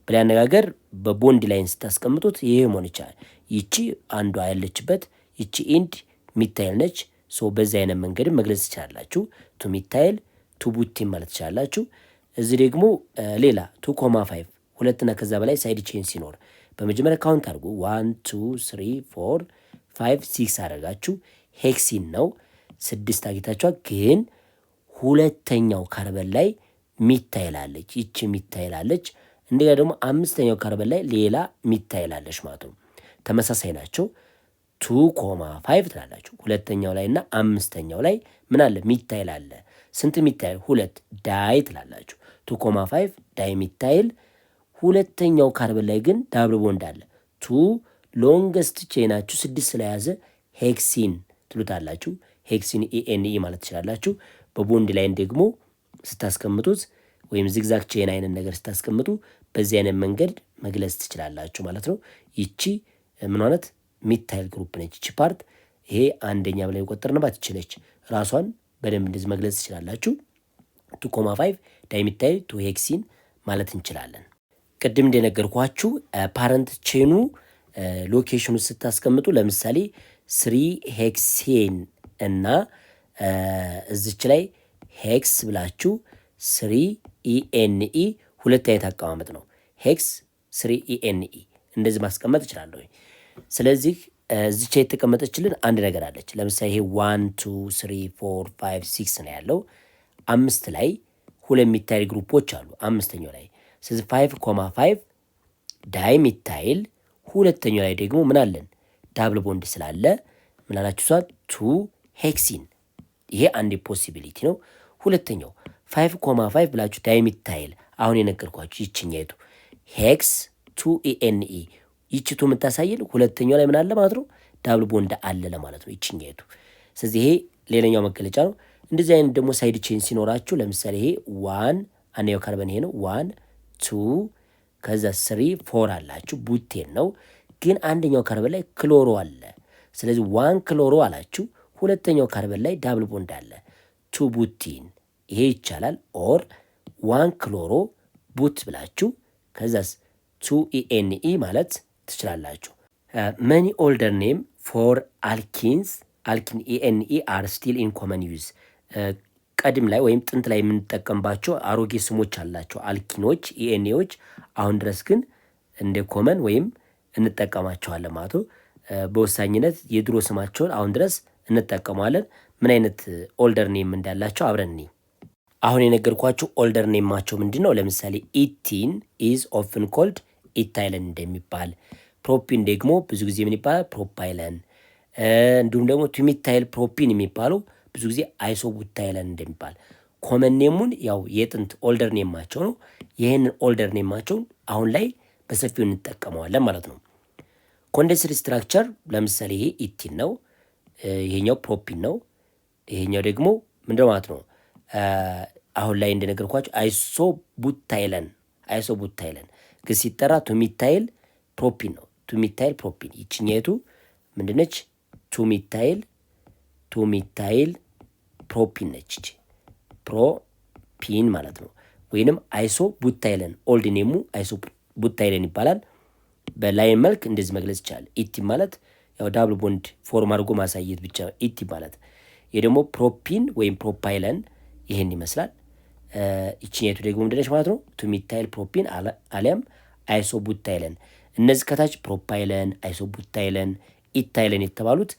በሌላ አነጋገር በቦንድ ላይን ስታስቀምጡት ይሄ መሆን ይችላል። ይቺ አንዷ ያለችበት ይቺ ኢንድ ሚታይል ነች። ሶ በዚህ አይነት መንገድ መግለጽ ትችላላችሁ። ቱ ሚታይል ቱ ቡቲን ማለት ትችላላችሁ። እዚህ ደግሞ ሌላ 2.5 ሁለትና ከዛ በላይ ሳይድ ቼን ሲኖር በመጀመሪያ ካውንት አድርጉ 1 2 3 4 5 6 አደረጋችሁ። ሄክሲን ነው 6 አግኝታችኋል። ግን ሁለተኛው ካርበን ላይ ሚታይላለች፣ ይቺ ሚታይላለች። እንደገና ደግሞ አምስተኛው ካርበን ላይ ሌላ ሚታይላለች ማለት ነው። ተመሳሳይ ናቸው። 2.5 ትላላችሁ ሁለተኛው ላይ እና አምስተኛው ላይ ምን አለ? ሚታይል አለ። ስንት ሚታይል? 2 ዳይ ትላላችሁ። 2.5 ዳይ ሚታይል። ሁለተኛው ካርበን ላይ ግን ዳብል ቦንድ አለ። 2 ሎንገስት ቼናችሁ 6 ስለያዘ ሄክሲን ትሉታላችሁ። ሄክሲን ኢኤንኢ ማለት ትችላላችሁ። በቦንድ ላይን ደግሞ ስታስቀምጡት ወይም ዚግዛግ ቼን አይነት ነገር ስታስቀምጡ በዚህ አይነት መንገድ መግለጽ ትችላላችሁ ማለት ነው። ይቺ ምን ማለት ሚታይል ግሩፕ ነች። ይቺ ፓርት ይሄ አንደኛ ብለን የቆጠርንባት ይቺ ነች። ራሷን በደንብ እንደዚህ መግለጽ ትችላላችሁ። 2.5 ዳይሚታይል 2 ሄክሲን ማለት እንችላለን። ቅድም እንደነገርኳችሁ ፓረንት ቼኑ ሎኬሽኑ ስታስቀምጡ ለምሳሌ 3 ሄክሴን እና እዚች ላይ ሄክስ ብላችሁ 3 ኢኤንኢ ሁለት አይነት አቀማመጥ ነው። ሄክስ 3 ኢኤንኢ እንደዚህ ማስቀመጥ እችላለሁ። ስለዚህ እዚች የተቀመጠችልን አንድ ነገር አለች። ለምሳሌ ይሄ 1 2 3 4 5 6 ነው ያለው። 5 ላይ ሁለት ሚታይል ግሩፖች አሉ አምስተኛው ላይ። ስለዚህ 5.5 ዳይ ሚታይል፣ ሁለተኛው ላይ ደግሞ ምን አለን? ዳብል ቦንድ ስላለ ምን አላችሁ? እሷ 2 ሄክሲን። ይሄ አንድ ፖሲቢሊቲ ነው። ሁለተኛው 5.5 ብላችሁ ዳይ ሚታይል አሁን የነገርኳችሁ ይችኛይቱ ሄክስ 2 ኢኤንኢ ይችቱ የምታሳየን ሁለተኛው ላይ ምን አለ ማለት ነው? ዳብል ቦንድ አለ ለማለት ነው ይችኛይቱ። ስለዚህ ይሄ ሌላኛው መገለጫ ነው። እንደዚህ አይነት ደግሞ ሳይድ ቼን ሲኖራችሁ ለምሳሌ ይሄ 1 አንደኛው ካርበን ይሄ ነው 1 2 ከዛ 3 4 አላችሁ ቡቴን ነው። ግን አንደኛው ካርበን ላይ ክሎሮ አለ። ስለዚህ 1 ክሎሮ አላችሁ። ሁለተኛው ካርበን ላይ ዳብል ቦንድ አለ 2 ቡቲን። ይሄ ይቻላል። ኦር 1 ክሎሮ ቡት ብላችሁ ከዛስ 2 ኢኤንኢ ማለት ትችላላችሁ። መኒ ኦልደር ኔም ፎር አልኪንስ አልኪን ኢኤንኢ አር ስቲል ኢን ኮመን ዩዝ። ቀድም ላይ ወይም ጥንት ላይ የምንጠቀምባቸው አሮጌ ስሞች አላቸው አልኪኖች ኢኤንኤዎች። አሁን ድረስ ግን እንደ ኮመን ወይም እንጠቀማቸዋለን ማለት ነው። በወሳኝነት የድሮ ስማቸውን አሁን ድረስ እንጠቀመዋለን። ምን አይነት ኦልደር ኔም እንዳላቸው አብረን እንይ። አሁን የነገርኳችሁ ኦልደር ኔማቸው ምንድን ነው? ለምሳሌ ኢቲን ኢዝ ኦፍን ኮልድ ኢታይለን እንደሚባል፣ ፕሮፒን ደግሞ ብዙ ጊዜ ምን ይባላል? ፕሮፓይለን። እንዲሁም ደግሞ ቱሚታይል ፕሮፒን የሚባለው ብዙ ጊዜ አይሶቡታይለን እንደሚባል ኮመን ኔሙን ያው የጥንት ኦልደር ኔማቸው ነው። ይህንን ኦልደር ኔማቸውን አሁን ላይ በሰፊው እንጠቀመዋለን ማለት ነው። ኮንደንስድ ስትራክቸር ለምሳሌ ይሄ ኢቲን ነው፣ ይሄኛው ፕሮፒን ነው፣ ይሄኛው ደግሞ ምንድነው ማለት ነው? አሁን ላይ እንደነገርኳቸው አይሶቡታይለን ግን ሲጠራ ቱሚታይል ፕሮፒን ነው። ቱሚታይል ፕሮፒን ይችኛይቱ ምንድነች? ቱሚታይል ፕሮፒን ነች። ፕሮፒን ማለት ነው። ወይንም አይሶቡታይለን ኦልድ ኔሙ አይሶቡታይለን ይባላል። በላይን መልክ እንደዚህ መግለጽ ይቻላል። ኢቲ ማለት ያው ዳብል ቦንድ ፎርም አድርጎ ማሳየት ብቻ ኢቲ ማለት። ይሄ ደግሞ ፕሮፒን ወይም ፕሮፓይለን ይሄን ይመስላል። ይችኛይቱ ደግሞ ምንድነች ማለት ነው? ቱሚታይል ፕሮፒን አሊያም አይሶቡታይለን። እነዚህ ከታች ፕሮፓይለን፣ አይሶቡታይለን፣ ኢታይለን የተባሉት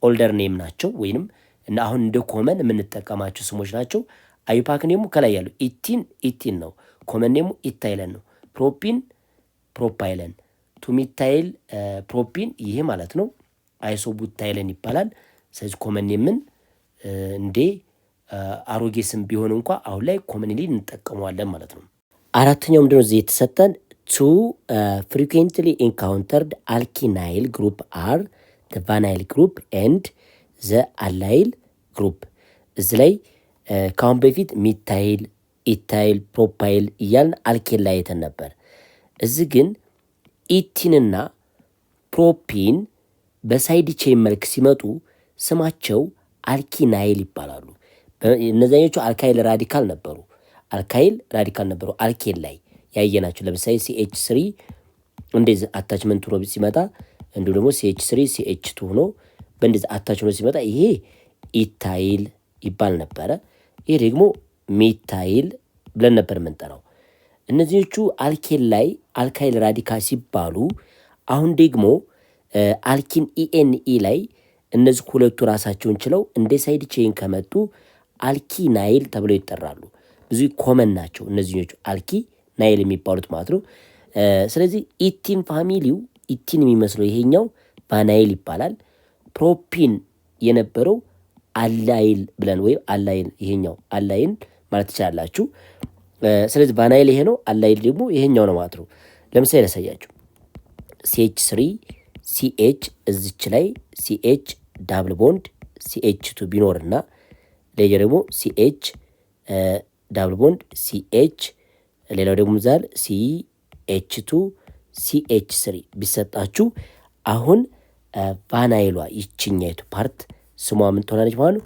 ኦልደር ኔም ናቸው ወይንም እና አሁን እንደ ኮመን የምንጠቀማቸው ስሞች ናቸው። አዩፓክ ኔሙ ከላይ ያለው ኢቲን ነው። ኮመን ኔሙ ኢታይለን ነው። ፕሮፒን ፕሮፓይለን፣ ቱሚታይል ፕሮፒን ይሄ ማለት ነው አይሶቡታይለን ይባላል። ስለዚህ ኮመን ኔምን እንዴ አሮጌ ስም ቢሆን እንኳ አሁን ላይ ኮመንሊ እንጠቀመዋለን ማለት ነው። አራተኛው ምንድነው እዚህ የተሰጠን? ቱ ፍሪኩዌንትሊ ኢንካውንተርድ አልኪናይል ግሩፕ አር ዘ ቫናይል ግሩፕ ኤንድ ዘ አላይል ግሩፕ። እዚህ ላይ ከአሁን በፊት ሚታይል፣ ኢታይል፣ ፕሮፓይል እያልን አልኬን ላይ አይተን ነበር። እዚህ ግን ኢቲንና ፕሮፒን በሳይድ ቼን መልክ ሲመጡ ስማቸው አልኪናይል ይባላሉ። እነዛኞቹ አልካይል ራዲካል ነበሩ። አልኬን ላይ ያየናቸው ለምሳሌ CH3 እንደዚህ አታችመንት ሆኖ ሲመጣ እንዲሁ ደግሞ CH3 CH2 ሆኖ በእንደዚህ አታች ሆኖ ሲመጣ ይሄ ኢታይል ይባል ነበረ። ይሄ ደግሞ ሚታይል ብለን ነበር የምንጠራው። እነዚህኞቹ አልኬን ላይ አልካይል ራዲካል ሲባሉ አሁን ደግሞ አልኪን ኢኤንኢ ላይ እነዚህ ሁለቱ ራሳቸውን ችለው እንደ ሳይድ ቼን ከመጡ አልኪናይል ተብለው ይጠራሉ። ብዙ ኮመን ናቸው እነዚህኞቹ አልኪ ናይል የሚባሉት ማለት ነው። ስለዚህ ኢቲን ፋሚሊው ኢቲን የሚመስለው ይሄኛው ቫናይል ይባላል። ፕሮፒን የነበረው አላይል ብለን ወይም አላይል ይሄኛው አላይል ማለት ትችላላችሁ። ስለዚህ ቫናይል ይሄ ነው፣ አላይል ደግሞ ይሄኛው ነው ማለት ነው። ለምሳሌ ያሳያችሁ CH3 CH እዚች ላይ CH ዳብል ቦንድ CH2 ቢኖርና ሌላ ደግሞ CH ዳብል ቦንድ CH ሌላው ደግሞ ዛል CH2 CH3 ቢሰጣችሁ አሁን ቫናይሏ ይችኛይቱ ፓርት ስሟ ምን ትሆናለች ማለት ነው?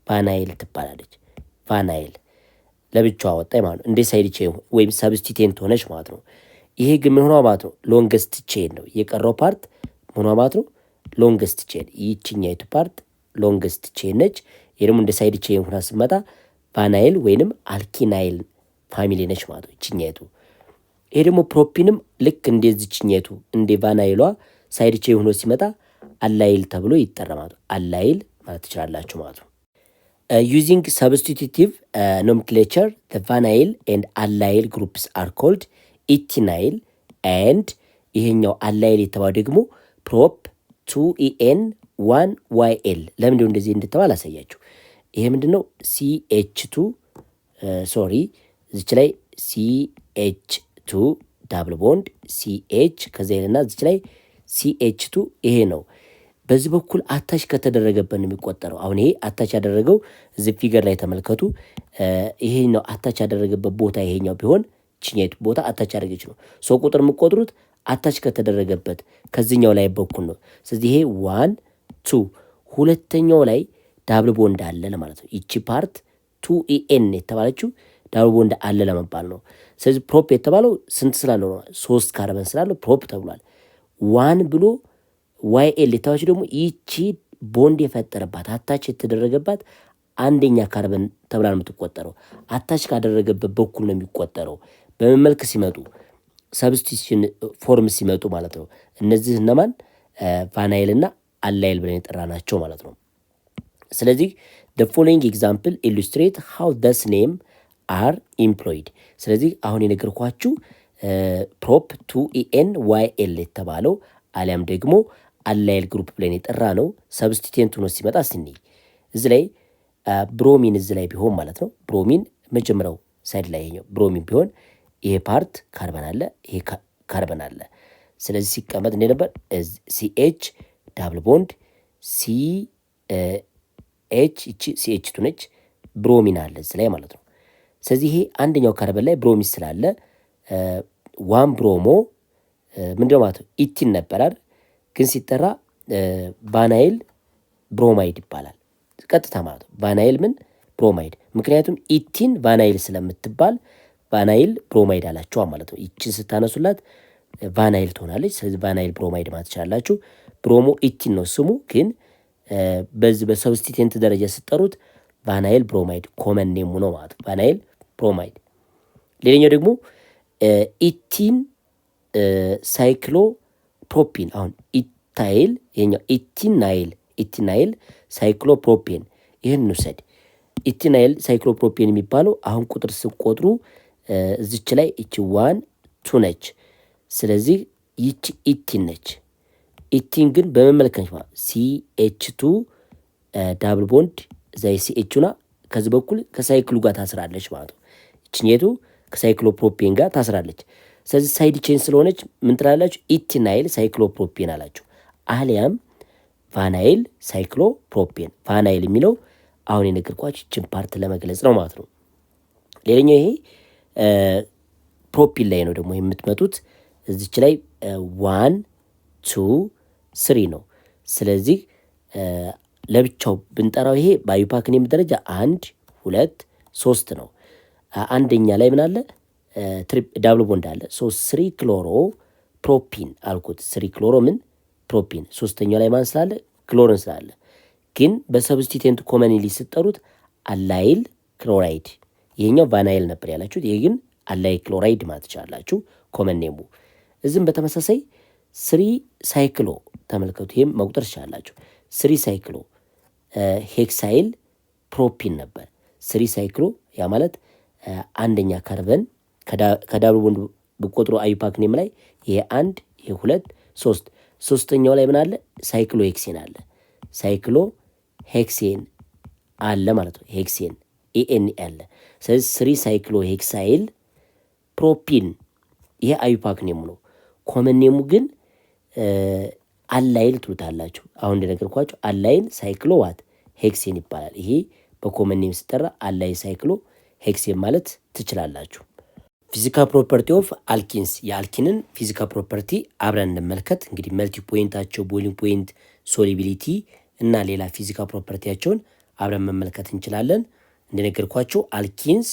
ቫናይል ትባላለች። ቫናይል ለብቻዋ ወጣይ ማለት ነው። እንደ ሳይድ ቼን ወይም ሰብስቲቴንት ሆነች ማለት ነው። ይሄ ግን ምን ሆኗ ማለት ነው? ሎንገስት ቼን ነው። የቀረው ፓርት ምን ሆኗ ማለት ነው? ሎንገስት ቼን። ይችኛይቱ ፓርት ሎንገስት ቼን ነች። ይሄ ደግሞ እንደ ሳይድ ቼን ሆና ስትመጣ ቫናይል ወይንም አልኪናይል ፋሚሊ ነች ማለት ነው ይችኛይቱ። ይሄ ደግሞ ፕሮፒንም ልክ እንደዚህ ይችኛይቱ እንደ ቫናይሏ ሳይድ ቼን ሆኖ ሲመጣ አላይል ተብሎ ይጠራ ማለት ነው። አላይል ማለት ትችላላችሁ ማለት ነው። ዩዚንግ ሰብስቲቱቲቭ ኖሜንክሌቸር ዘ ቫናይል ኤንድ አላይል ግሩፕስ አር ኮልድ ኢቲናይል ኤንድ ይሄኛው አላይል የተባለው ደግሞ ፕሮፕ 2EN 1YL። ለምንድነው እንደዚህ እንድተባል አሳያችሁ። ይሄ ምንድነው? CH2 ሶሪ እዚች ላይ CH2 ዳብል ቦንድ CH ከዛ ይልና እዚች ላይ CH2 ይሄ ነው። በዚህ በኩል አታች ከተደረገበት ነው የሚቆጠረው። አሁን ይሄ አታች ያደረገው እዚህ ፊገር ላይ ተመልከቱ። ይሄ ነው አታች ያደረገበት ቦታ ይሄኛው ቢሆን ችኛይቱ ቦታ አታች ያደረገች ነው። ሰው ቁጥር የምቆጥሩት አታች ከተደረገበት ከዚህኛው ላይ በኩል ነው። ስለዚህ ይሄ 1 2 ሁለተኛው ላይ ዳብል ቦንድ አለ ለማለት ነው። ይቺ ፓርት 2EN የተባለችው ዳብል ቦንድ አለ ለመባል ነው። ስለዚህ ፕሮፕ የተባለው ስንት ስላለው ነው? 3 ካርበን ስላለው ፕሮፕ ተብሏል። 1 ብሎ YL የተባለችው ደግሞ ይቺ ቦንድ የፈጠረባት አታች የተደረገባት አንደኛ ካርበን ተብላ ነው የምትቆጠረው። አታች ካደረገበት በኩል ነው የሚቆጠረው። በምን መልክ ሲመጡ? ሰብስቲቱሽን ፎርም ሲመጡ ማለት ነው። እነዚህ እነማን? ቫናይል እና አላይል ብለን የጠራናቸው ማለት ነው። ስለዚህ the following example illustrate how this name are employed። ስለዚህ አሁን የነገርኳችሁ ፕሮፕ 2EN YL የተባለው አሊያም ደግሞ አላይል ግሩፕ ብለን የጠራ ነው ሰብስቲቴንት ሆኖ ሲመጣ ስንይ እዚህ ላይ ብሮሚን እዚህ ላይ ቢሆን ማለት ነው። ብሮሚን መጀመሪያው ሳይድ ላይ ይሄኛው ብሮሚን ቢሆን ይሄ ፓርት ካርበን አለ፣ ይሄ ካርበን አለ። ስለዚህ ሲቀመጥ እንደ ነበር ሲኤች ዳብል ቦንድ ሲኤች እቺ ሲኤች ቱ ነች፣ ብሮሚን አለ እዚህ ላይ ማለት ነው። ስለዚህ ይሄ አንደኛው ካርበን ላይ ብሮሚን ስላለ ዋን ብሮሞ ምንድነው ማለት ነው ኢቲን ነበራል፣ ግን ሲጠራ ቫናይል ብሮማይድ ይባላል ቀጥታ ማለት ነው። ቫናይል ምን ብሮማይድ፣ ምክንያቱም ኢቲን ቫናይል ስለምትባል ቫናይል ብሮማይድ አላቸው ማለት ነው። ይችን ስታነሱላት ቫናይል ትሆናለች። ስለዚህ ቫናይል ብሮማይድ ማለት ትችላላችሁ። ብሮሞ ኢቲን ነው ስሙ፣ ግን በዚህ በሰብስቲቴንት ደረጃ ስጠሩት ቫናይል ብሮማይድ ኮመን ኔሙ ነው ማለት ነው። ቫናይል ብሮማይድ። ሌላኛው ደግሞ ኢቲን ሳይክሎ ፕሮፒን። አሁን ኢታይል ይሄኛው ኢቲናይል ሳይክሎ ፕሮፔን ይህን እንውሰድ። ኢቲናይል ሳይክሎ ፕሮፔን የሚባለው አሁን ቁጥር ስቆጥሩ እዚች ላይ እቺ 1 2 ነች። ስለዚህ ይቺ ኢቲን ነች። ኢቲን ግን በመመልከት ማለት ሲኤች2 ዳብል ቦንድ ዛይ ሲኤችና ከዚህ በኩል ከሳይክሉ ጋር ታስራለች ማለት ነው። እቺኛቱ ከሳይክሎ ፕሮፔን ጋር ታስራለች። ስለዚህ ሳይድ ቼን ስለሆነች ምን ትላላችሁ? ኢቲናይል ሳይክሎ ፕሮፔን አላችሁ። አሊያም ቫናይል ሳይክሎ ፕሮፔን። ቫናይል የሚለው አሁን የነገርኳችሁ ይችን ፓርት ለመግለጽ ነው ማለት ነው። ሌላኛው ይሄ ፕሮፒን ላይ ነው ደግሞ የምትመጡት እዚች ላይ 1 2 3 ነው። ስለዚህ ለብቻው ብንጠራው ይሄ በአዩፓክ ኔም ደረጃ 1 2 3 ነው። አንደኛ ላይ ምን አለ? ዳብል ቦንድ አለ። 3 ክሎሮ ፕሮፒን አልኩት። 3 ክሎሮ ምን ፕሮፒን። ሶስተኛው ላይ ማን ስላለ? ክሎሪን ስላለ። ግን በሰብስቲቴንት ኮመንሊ ስጠሩት አላይል ክሎራይድ። ይሄኛው ቫናይል ነበር ያላችሁት፣ ይሄ ግን አላይል ክሎራይድ ማለት ትችላላችሁ ኮመን ኔሙ። እዚህም በተመሳሳይ 3 ሳይክሎ ተመልከቱ። ይሄም መቁጠር ትችላላችሁ። 3 ሳይክሎ ሄክሳይል ፕሮፒን ነበር። 3 ሳይክሎ ያ ማለት አንደኛ ካርበን ከዳብል ቦንድ በቆጥሮ አዩፓክ ኔም ላይ ይሄ 1 ይሄ 2 3 ሶስተኛው ላይ ምን አለ? ሳይክሎ ሄክሴን አለ። ሳይክሎ ሄክሴን አለ ማለት ነው። ሄክሴን ኤኤን አለ። ስለዚህ 3 ሳይክሎ ሄክሳይል ፕሮፒን ይሄ አዩፓክ ኔሙ ነው። ኮመን ኔሙ ግን አላይል ትሉታላችሁ። አሁን እንደነገርኳችሁ አላይል ሳይክሎ ዋት ሄክሴን ይባላል። ይሄ በኮመን ኔም ሲጠራ አላይል ሳይክሎ ሄክሴን ማለት ትችላላችሁ። ፊዚካል ፕሮፐርቲ ኦፍ አልኪንስ፣ የአልኪንን ፊዚካል ፕሮፐርቲ አብረን እንመልከት። እንግዲህ መልቲ ፖይንታቸው፣ ቦይሊንግ ፖይንት፣ ሶሊቢሊቲ እና ሌላ ፊዚካል ፕሮፐርቲያቸውን አብረን መመልከት እንችላለን። እንደነገርኳቸው አልኪንስ፣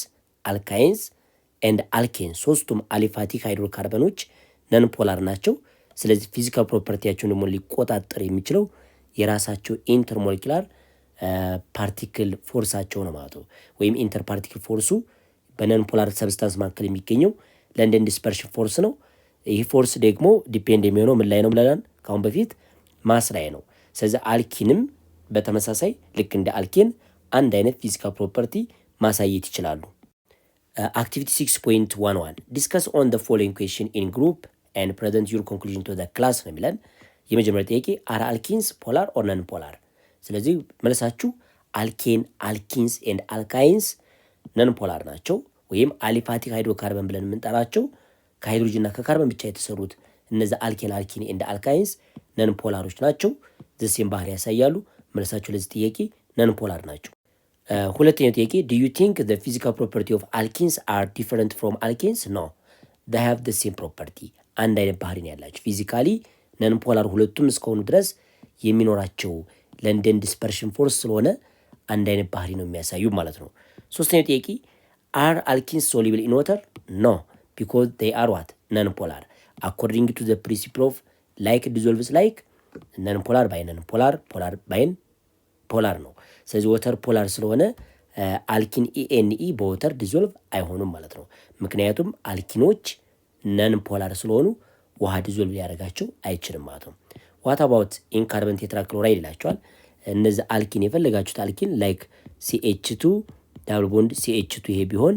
አልካይንስ ኤንድ አልኬንስ ሶስቱም አሊፋቲክ ሃይድሮካርበኖች ነን ፖላር ናቸው። ስለዚህ ፊዚካል ፕሮፐርቲያቸውን ደግሞ ሊቆጣጠር የሚችለው የራሳቸው ኢንተርሞሊኩላር ፓርቲክል ፎርሳቸው ነው ማለት ነው። ወይም ኢንተር ፓርቲክል ፎርሱ በነን ፖላር ሰብስታንስ መካከል የሚገኘው ለንደን ዲስፐርሽን ፎርስ ነው። ይህ ፎርስ ደግሞ ዲፔንድ የሚሆነው ምን ላይ ነው ብለናል ካሁን በፊት? ማስ ላይ ነው። ስለዚህ አልኪንም በተመሳሳይ ልክ እንደ አልኬን አንድ አይነት ፊዚካል ፕሮፐርቲ ማሳየት ይችላሉ። አክቲቪቲ 6.11 ዲስከስ ኦን ዘ ፎሎዊንግ ኩዌስችን ኢን ግሩፕ ኤንድ ፕሬዘንት ዩር ኮንክሉዥን ቱ ዘ ክላስ ነው የሚለን። የመጀመሪያ ጥያቄ አር አልኪንስ ፖላር ኦር ነን ፖላር? ስለዚህ መልሳችሁ አልኬን፣ አልኪንስ ኤንድ አልካይንስ ነን ፖላር ናቸው፣ ወይም አሊፋቲክ ሃይድሮካርበን ብለን የምንጠራቸው ከሃይድሮጅንና ከካርበን ብቻ የተሰሩት እነዚህ አልኬን፣ አልኪን ኤንድ አልካይንስ ነን ፖላሮች ናቸው። ዘሴም ባህሪ ያሳያሉ። መልሳቸው ለዚህ ጥያቄ ነን ፖላር ናቸው። ሁለተኛው ጥያቄ ዱ ዩ ቲንክ ዘ ፊዚካል ፕሮፐርቲ ኦፍ አልኪንስ አር ዲፈረንት ፍሮም አልኬንስ? ኖ ዘ ሃቭ ዘ ሴም ፕሮፐርቲ። አንድ አይነት ባህሪ ነው ያላቸው ፊዚካሊ ነን ፖላር ሁለቱም እስከሆኑ ድረስ የሚኖራቸው ለንደን ዲስፐርሽን ፎርስ ስለሆነ አንድ አይነት ባህሪ ነው የሚያሳዩ ማለት ነው። ሶስተኛው ጥያቄ አር አልኪንስ ሶሉብል ኢን ዋተር? ኖ ቢኮዝ ዴይ አር ዋት ነን ፖላር አኮርዲንግ ቱ ዘ ፕሪንሲፕል ኦፍ ላይክ ዲዞልቭስ ላይክ ነን ፖላር ባይ ነን ፖላር፣ ፖላር ባይን ፖላር ነው። ስለዚህ ወተር ፖላር ስለሆነ አልኪን ኢኤንኢ በወተር ዲዞልቭ አይሆኑም ማለት ነው። ምክንያቱም አልኪኖች ነን ፖላር ስለሆኑ ውሃ ዲዞልቭ ሊያደርጋቸው አይችልም ማለት ነው። ዋት አባውት ኢን ካርበን ቴትራክሎራይድ ይላቸዋል። እነዚህ አልኪን የፈለጋችሁት አልኪን ላይክ ሲኤች2 ዳብል ቦንድ ሲኤች2 ይሄ ቢሆን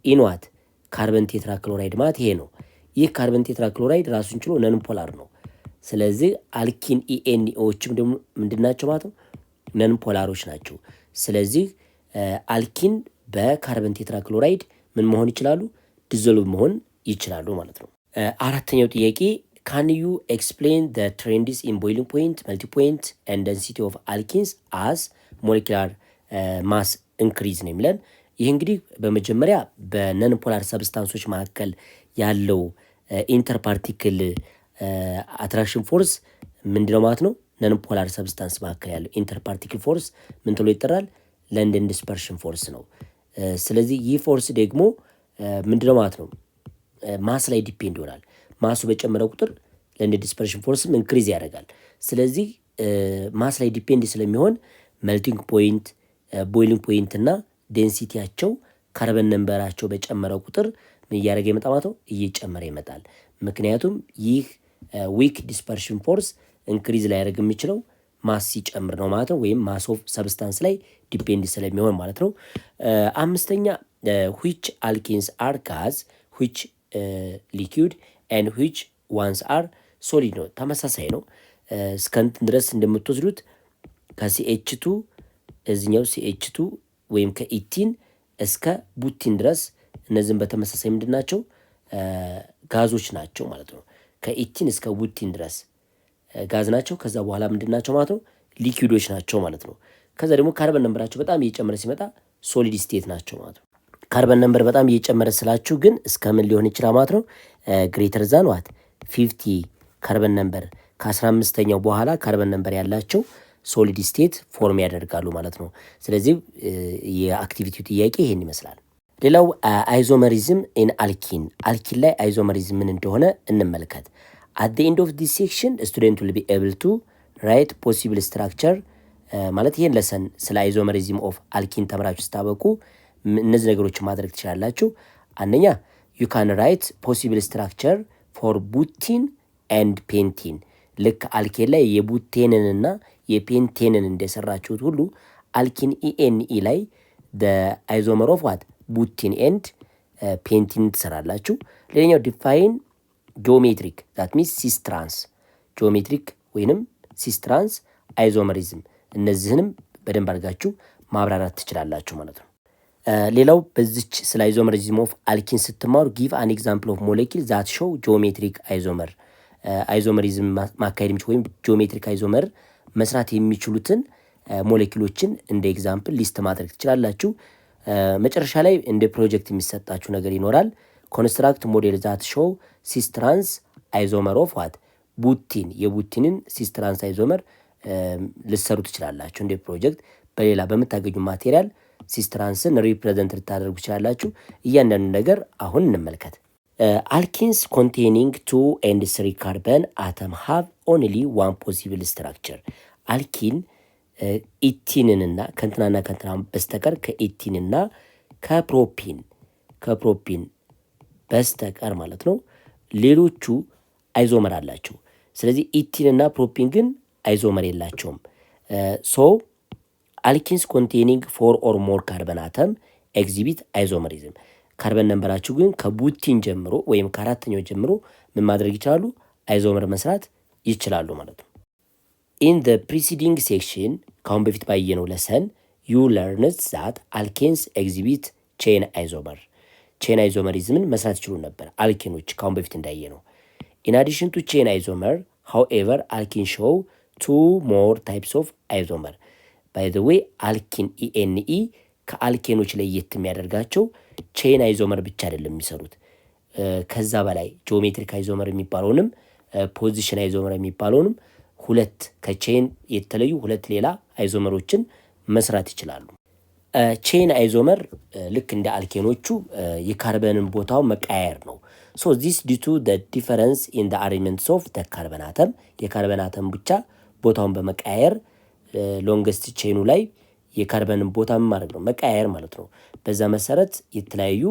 ኢንዋት ካርበን ቴትራክሎራይድ ማለት ይሄ ነው። ይህ ካርበን ቴትራክሎራይድ ራሱን ችሎ ነን ፖላር ነው። ስለዚህ አልኪን ኢኤንኢዎችም ደግሞ ምንድናቸው ማለት ነው? ነን ፖላሮች ናቸው። ስለዚህ አልኪን በካርበን ቴትራክሎራይድ ምን መሆን ይችላሉ? ዲዞልቭ መሆን ይችላሉ ማለት ነው። አራተኛው ጥያቄ ካን ዩ ኤክስፕሌን ዘ ትሬንድስ ኢን ቦይሊንግ ፖይንት መልቲ ፖይንት ኤንድ ደንሲቲ ኦፍ አልኪንስ አስ ሞሌኪላር ማስ ኢንክሪዝ ነው የሚለን። ይህ እንግዲህ በመጀመሪያ በነን ፖላር ሰብስታንሶች መካከል ያለው ኢንተርፓርቲክል አትራክሽን ፎርስ ምንድነው ማለት ነው? ነን ፖላር ሰብስታንስ መካከል ያለው ኢንተርፓርቲክል ፎርስ ምን ተብሎ ይጠራል? ለንደን ዲስፐርሽን ፎርስ ነው። ስለዚህ ይህ ፎርስ ደግሞ ምንድነው ማለት ነው? ማስ ላይ ዲፔንድ ይሆናል። ማሱ በጨመረ ቁጥር ለንደን ዲስፐርሽን ፎርስም ኢንክሪዝ ያደርጋል። ስለዚህ ማስ ላይ ዲፔንድ ስለሚሆን ሜልቲንግ ፖይንት፣ ቦይሊንግ ፖይንት እና ዴንሲቲያቸው ካርበን ነምበራቸው በጨመረ ቁጥር ምን እያደረገ ይመጣ ማለት ነው? እየጨመረ ይመጣል። ምክንያቱም ይህ ዊክ ዲስፐርሽን ፎርስ ኢንክሪዝ ላይ ያደርግ የሚችለው ማስ ሲጨምር ነው ማለት ነው። ወይም ማስ ኦፍ ሰብስታንስ ላይ ዲፔንድ ስለሚሆን ማለት ነው። አምስተኛ ዊች አልኬንስ አር ጋዝ ዊች ሊኩዊድ ኤንድ ዊች ዋንስ አር ሶሊድ ነው። ተመሳሳይ ነው። እስከንትን ድረስ እንደምትወስዱት ከሲኤች2 እዚኛው ሲኤች2 ወይም ከኢቲን እስከ ቡቲን ድረስ እነዚህም በተመሳሳይ ምንድን ናቸው? ጋዞች ናቸው ማለት ነው። ከኢቲን እስከ ቡቲን ድረስ ጋዝ ናቸው። ከዛ በኋላ ምንድን ናቸው ማለት ነው? ሊኩዊዶች ናቸው ማለት ነው። ከዛ ደግሞ ካርበን ነምበራቸው በጣም እየጨመረ ሲመጣ ሶሊድ ስቴት ናቸው ማለት ነው። ካርበን ነምበር በጣም እየጨመረ ስላችሁ ግን እስከምን ሊሆን ይችላል ማለት ነው? ግሬተር ዛን ዋት 50 ካርበን ነምበር ከ15ኛው በኋላ ካርበን ነምበር ያላቸው ሶሊድ ስቴት ፎርም ያደርጋሉ ማለት ነው። ስለዚህ የአክቲቪቲው ጥያቄ ይሄን ይመስላል። ሌላው አይዞመሪዝም ኢን አልኪን ላይ አይዞመሪዝም ምን እንደሆነ እንመልከት። አት ዘ ኤንድ ኦፍ ዲስ ሴክሽን ስቱደንት ዊል ቢ ኤብል ቱ ራይት ፖሲብል ስትራክቸር ማለት ይሄን ለሰን ስለ አይዞመሪዝም ኦፍ አልኪን ተምራችሁ ስታበቁ እነዚህ ነገሮችን ማድረግ ትችላላችሁ። አንደኛ ዩ ካን ራይት ፖሲብል ስትራክቸር ፎር ቡቲን ኤንድ ፔንቲን። ልክ አልኬን ላይ የቡቴንንና የፔንቴንን እንደሰራችሁት ሁሉ አልኪን ኢኤንኢ ላይ አይዞመር ኦፍ ዋት ቡቲን ኤንድ ፔንቲን ትሰራላችሁ። ሌላኛው ዲፋይን ጂኦሜትሪክ ዛት ሚንስ ሲስትራንስ ጂኦሜትሪክ ወይንም ሲስትራንስ አይዞመሪዝም እነዚህንም በደንብ አድርጋችሁ ማብራራት ትችላላችሁ ማለት ነው። ሌላው በዚች ስለ አይዞመሪዝም ኦፍ አልኪን ስትማሩ ጊቭ አን ኤግዛምፕል ኦፍ ሞሌኪል ዛት ሾው ጂኦሜትሪክ አይዞመር አይዞመሪዝም ማካሄድ የሚችሉ ወይም ጂኦሜትሪክ አይዞመር መስራት የሚችሉትን ሞሌኪሎችን እንደ ኤግዛምፕል ሊስት ማድረግ ትችላላችሁ። መጨረሻ ላይ እንደ ፕሮጀክት የሚሰጣችሁ ነገር ይኖራል። ኮንስትራክት ሞዴል ዛት ሾው ሲስትራንስ አይዞመር ኦፍ ዋት ቡቲን የቡቲንን ሲስትራንስ አይዞመር ልሰሩ ትችላላችሁ እንደ ፕሮጀክት። በሌላ በምታገኙ ማቴሪያል ሲስትራንስን ሪፕሬዘንት ልታደርጉ ትችላላችሁ። እያንዳንዱ ነገር አሁን እንመልከት። አልኪንስ ኮንቴኒንግ 2 and 3 ካርበን አተም ሃቭ ኦንሊ ዋን ፖሲብል ስትራክቸር። አልኪን ኢቲንንና ከንትናና ከንትና በስተቀር ከኢቲንና ከፕሮፒን በስተቀር ማለት ነው ሌሎቹ አይዞመር አላቸው። ስለዚህ ኢቲንና ፕሮፒን ግን አይዞመር የላቸውም። ሶ አልኪንስ ኮንቴኒንግ 4 or more ካርበን አተም ኤግዚቢት አይዞመሪዝም። ካርበን ነምበራችሁ ግን ከቡቲን ጀምሮ ወይም ከአራተኛው ጀምሮ ምን ማድረግ ይችላሉ? አይዞመር መስራት ይችላሉ ማለት ነው። ኢን ዘ ፕሪሲዲንግ ሴክሽን ከአሁን በፊት ባየነው ለሰን ዩ ለርንስ ዛት አልኬንስ ኤግዚቢት ቼን አይዞመር ቼን አይዞመሪዝምን መስራት ይችሉ ነበር አልኬኖች ከአሁን በፊት እንዳየ ነው። ኢን አዲሽን ቱ ቼን አይዞመር ሃውኤቨር አልኪን ሾው 2 more ታይፕስ ኦፍ አይዞመር። ባይ ዘ ዌይ አልኪን ኢኤንኢ ከአልኬኖች ለየት የሚያደርጋቸው ቼን አይዞመር ብቻ አይደለም የሚሰሩት፣ ከዛ በላይ ጂኦሜትሪክ አይዞመር የሚባለውንም ፖዚሽን አይዞመር የሚባለውንም ሁለት ከቼን የተለዩ ሁለት ሌላ አይዞመሮችን መስራት ይችላሉ። ቼን አይዞመር ልክ እንደ አልኬኖቹ የካርበንን ቦታው መቃየር ነው። ሶ ዚስ ዲው ቱ ዘ ዲፈረንስ ኢን ዘ አሬንጅመንትስ ኦፍ ዘ ካርበን አተም የካርበን አተም ብቻ ቦታውን በመቃየር ሎንገስት ቼኑ ላይ የካርበንን ቦታ ማድረግ ነው መቃየር ማለት ነው። በዛ መሰረት የተለያዩ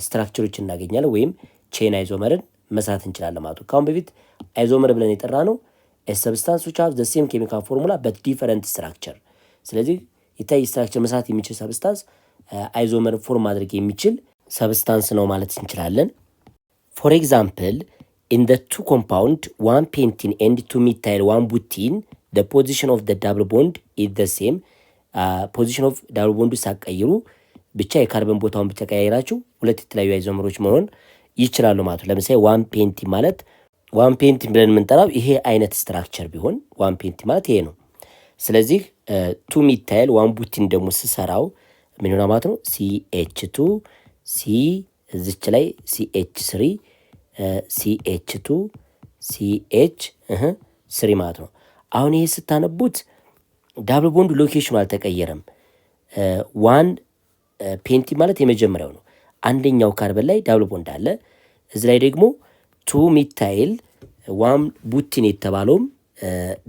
ስትራክቸሮች እናገኛለን ወይም ቼን አይዞመርን መስራት እንችላለን ማለት ነው። ካሁን በፊት አይዞመር ብለን የጠራ ነው ሰብስታንስ which have the same chemical formula but different structure። ስለዚህ የታይ ስትራክቸር መስራት የሚችል ሰብስታንስ አይዞመር ፎርም ማድረግ የሚችል ሰብስታንስ ነው ማለት እንችላለን። ፎር ኤግዛምፕል in the two compound one pentene and two methyl one butene the position of the double bond is the same position of double bond ሳቀይሩ ብቻ የካርበን ቦታውን ብቻ ቀያይራችሁ ሁለት የተለያዩ አይዞመሮች መሆን ይችላሉ ማለት ነው። ለምሳሌ ዋን ፔንቲ ማለት ዋን ፔንቲ ብለን የምንጠራው ይሄ አይነት ስትራክቸር ቢሆን ዋን ፔንቲ ማለት ይሄ ነው። ስለዚህ ቱ ሚታይል ዋን ቡቲን ደግሞ ስሰራው ምን ይሆናል ማለት ነው? CH2 C እዚች ላይ CH3 CH2 CH3 ማለት ነው። አሁን ይሄ ስታነቡት ዳብል ቦንድ ሎኬሽኑ አልተቀየረም። ዋን ፔንቲ ማለት የመጀመሪያው ነው። አንደኛው ካርበን ላይ ዳብል ቦንድ አለ። እዚህ ላይ ደግሞ ቱ ሚታይል ዋን ቡቲን የተባለውም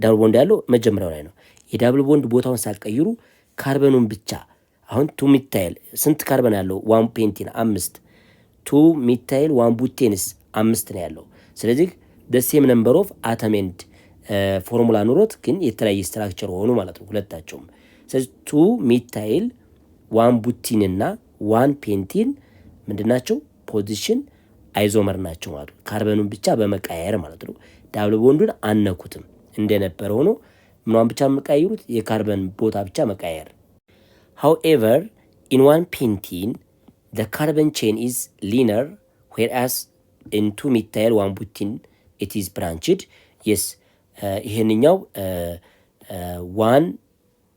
ዳብል ቦንድ ያለው መጀመሪያው ላይ ነው። የዳብል ቦንድ ቦታውን ሳትቀይሩ ካርበኑን ብቻ አሁን ቱ ሚታይል ስንት ካርበን ያለው ዋን ፔንቲን 5 ቱ ሚታይል ዋን ቡቴንስ 5 ነው ያለው። ስለዚህ the same number of atom and ፎርሙላ ኑሮት ግን የተለያየ ስትራክቸር ሆኑ ማለት ነው ሁለታቸውም። ስለዚህ ቱ ሚታይል ዋን ቡቲን እና ዋን ፔንቲን ምንድናቸው? ፖዚሽን አይዞመር ናቸው ማለት ነው። ካርበኑን ብቻ በመቀያየር ማለት ነው። ዳብል ቦንዱን አነኩትም እንደነበረ ሆኖ ምኗን ብቻ መቀያየሩት የካርበን ቦታ ብቻ መቀያየር። however in one pentene the carbon chain is linear whereas in two methyl one butene it is branched. yes ይሄንኛው ዋን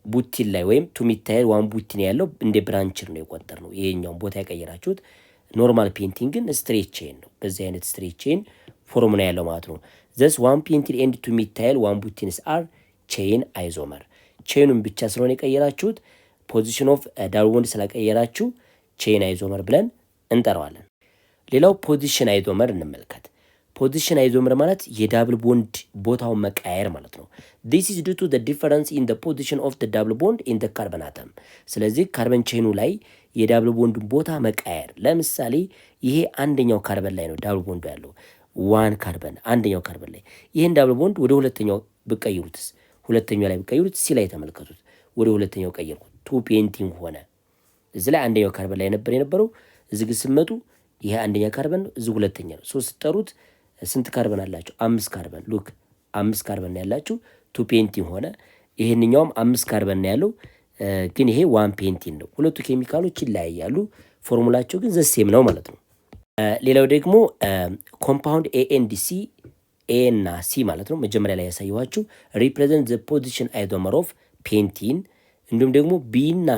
ቡቲን ላይ ወይም ቱ ሚታይል ዋን ቡቲን ያለው እንደ ብራንችር ነው የቆጠር ነው። ይሄኛውን ቦታ ያቀየራችሁት ኖርማል ፔንቲንግ ግን ስትሬት ቼን ነው። በዚህ አይነት ስትሬት ቼን ፎርሙላ ያለው ማለት ነው። thus one pentene and two methyl one butenes are chain isomer. ቼኑን ብቻ ስለሆነ የቀየራችሁት ፖዚሽን ኦፍ ዳብል ቦንድ ስለቀየራችሁ ቼን አይዞመር ብለን እንጠራዋለን። ሌላው ፖዚሽን አይዞመር እንመልከት። ፖዚሽን አይዞመር ማለት የዳብል ቦንድ ቦታውን መቀያየር ማለት ነው። this is due to the difference in the position of the double bond in the carbon atom. ስለዚህ ካርበን ቼኑ ላይ የዳብል ቦንድ ቦታ መቀያየር። ለምሳሌ ይሄ አንደኛው ካርበን ላይ ነው ዳብል ቦንዱ ያለው ዋን ካርበን አንደኛው ካርበን ላይ ይሄን ዳብል ቦንድ ወደ ሁለተኛው ብቀይሩትስ ሁለተኛው ላይ ብቀይሩት ሲ ላይ ተመልከቱት። ወደ ሁለተኛው ቀየርኩት ቱ ፔንቲንግ ሆነ። እዚህ ላይ አንደኛው ካርበን ላይ ነበር የነበረው። እዚህ ግን ስመጡ ይሄ አንደኛ ካርበን ነው፣ እዚህ ሁለተኛ ነው። ሶስት ጠሩት ስንት ካርበን አላችሁ? 5 ካርበን። ሉክ 5 ካርበን ያላችሁ ቱ ፔንቲን ሆነ። ይሄንኛውም 5 ካርበን ያለው ግን ይሄ ዋን ፔንቲን ነው። ሁለቱ ኬሚካሎች ይለያያሉ፣ ፎርሙላቸው ግን ዘሴም ነው ማለት ነው። ሌላው ደግሞ ኮምፓውንድ ኤ ኤንድ ሲ ኤ እና ሲ ማለት ነው። መጀመሪያ ላይ ያሳየኋችሁ ሪፕሬዘንት ዘ ፖዚሽን አይዞመር ኦፍ ፔንቲን። እንዲሁም ደግሞ ቢ እና